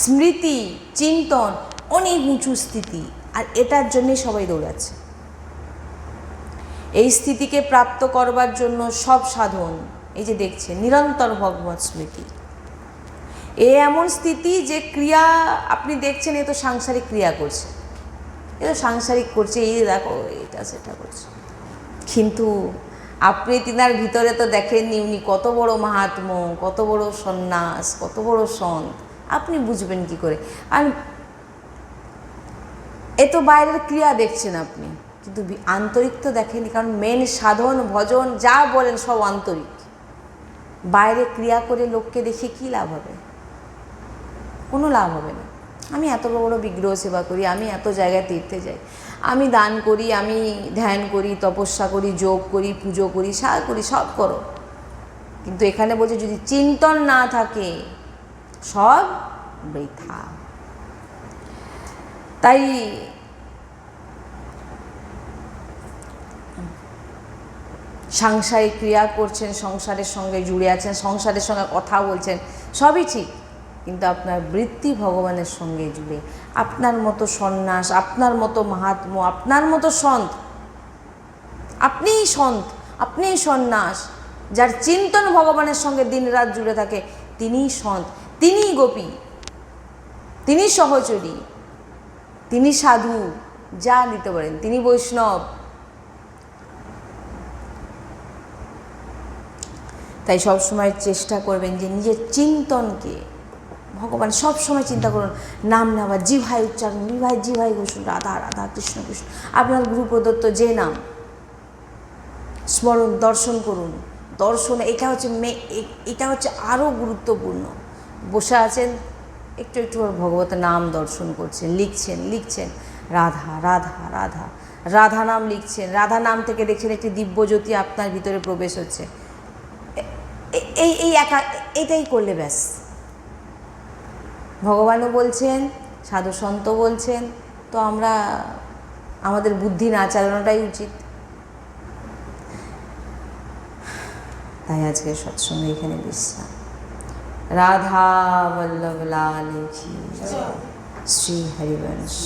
স্মৃতি চিন্তন অনেক উঁচু স্থিতি, আর এটার জন্যই সবাই দৌড়াচ্ছে। এই স্থিতিকে প্রাপ্ত করবার জন্য সব সাধন, এই যে দেখছেন নিরন্তর ভগবত স্মৃতি, এ এমন স্থিতি যে ক্রিয়া আপনি দেখছেন এ তো সাংসারিক ক্রিয়া করছে, এ তো সাংসারিক করছে, এই দেখো এটা সেটা করছে, কিন্তু আপনি তিনার ভিতরে তো দেখেননি উনি কত বড় মাহাত্ম্য, কত বড় সন্ন্যাস, কত বড় সন্ত, আপনি বুঝবেন কি করে? আর এ তো বাইরের ক্রিয়া দেখছেন আপনি, কিন্তু আন্তরিক তো দেখেনি। কারণ মেন সাধন ভজন যা বলেন সব আন্তরিক। বাইরে ক্রিয়া করে লোককে দেখে কী লাভ হবে? কোনো লাভ হবে না। আমি এত বড় বিগ্রহ সেবা করি, আমি এত জায়গায় তীর্থে যাই, আমি দান করি, আমি ধ্যান করি, তপস্যা করি, যোগ করি, পুজো করি, সারা করি, সব করো, কিন্তু এখানে বলছে যদি চিন্তন না থাকে সব বৃথা। তাই সাংসারিক ক্রিয়া করছেন, সংসারের সঙ্গে জুড়ে আছেন, সংসারের সঙ্গে কথা বলছেন, সবই ঠিক, কিন্তু আপনার বৃত্তি ভগবানের সঙ্গে জুড়ে। আপনার মতো সন্ন্যাস, আপনার মতো মাহাত্ম্য, আপনার মতো সন্ত, আপনিই সন্ত, আপনিই সন্ন্যাস, যার চিন্তন ভগবানের সঙ্গে দিনরাত জুড়ে থাকে, তিনিই সন্ত, তিনিই গোপী, তিনি সহচরী, তিনি সাধু, যা নিতে পারেন, তিনি বৈষ্ণব। তাই সবসময় চেষ্টা করবেন যে নিজের চিন্তনকে ভগবান সব সময় চিন্তা করুন, নাম নেওয়া, জিভায় উচ্চারণ, জিভায় ঘোষণ, রাধা রাধা কৃষ্ণ কৃষ্ণ, আপনার গুরু প্রদত্ত যে নাম স্মরণ, দর্শন করুন। দর্শন এটা হচ্ছে আরও গুরুত্বপূর্ণ। বসে আছেন, একটু একটু ভগবতের নাম দর্শন করছেন, লিখছেন রাধা রাধা রাধা, রাধা নাম লিখছেন, রাধা নাম থেকে দেখছেন একটি দিব্য জ্যোতি আপনার ভিতরে প্রবেশ হচ্ছে। এটাই করলে ব্যাস। ভগবানও বলছেন, সাধু সন্ত বলছেন, তো আমাদের বুদ্ধি না চালানোটাই উচিত। তাই আজকে সৎসঙ্গে এখানে বিশ্রাম। রাধা বল্লভ লাল কি জয়, শ্রী হরিবংশ।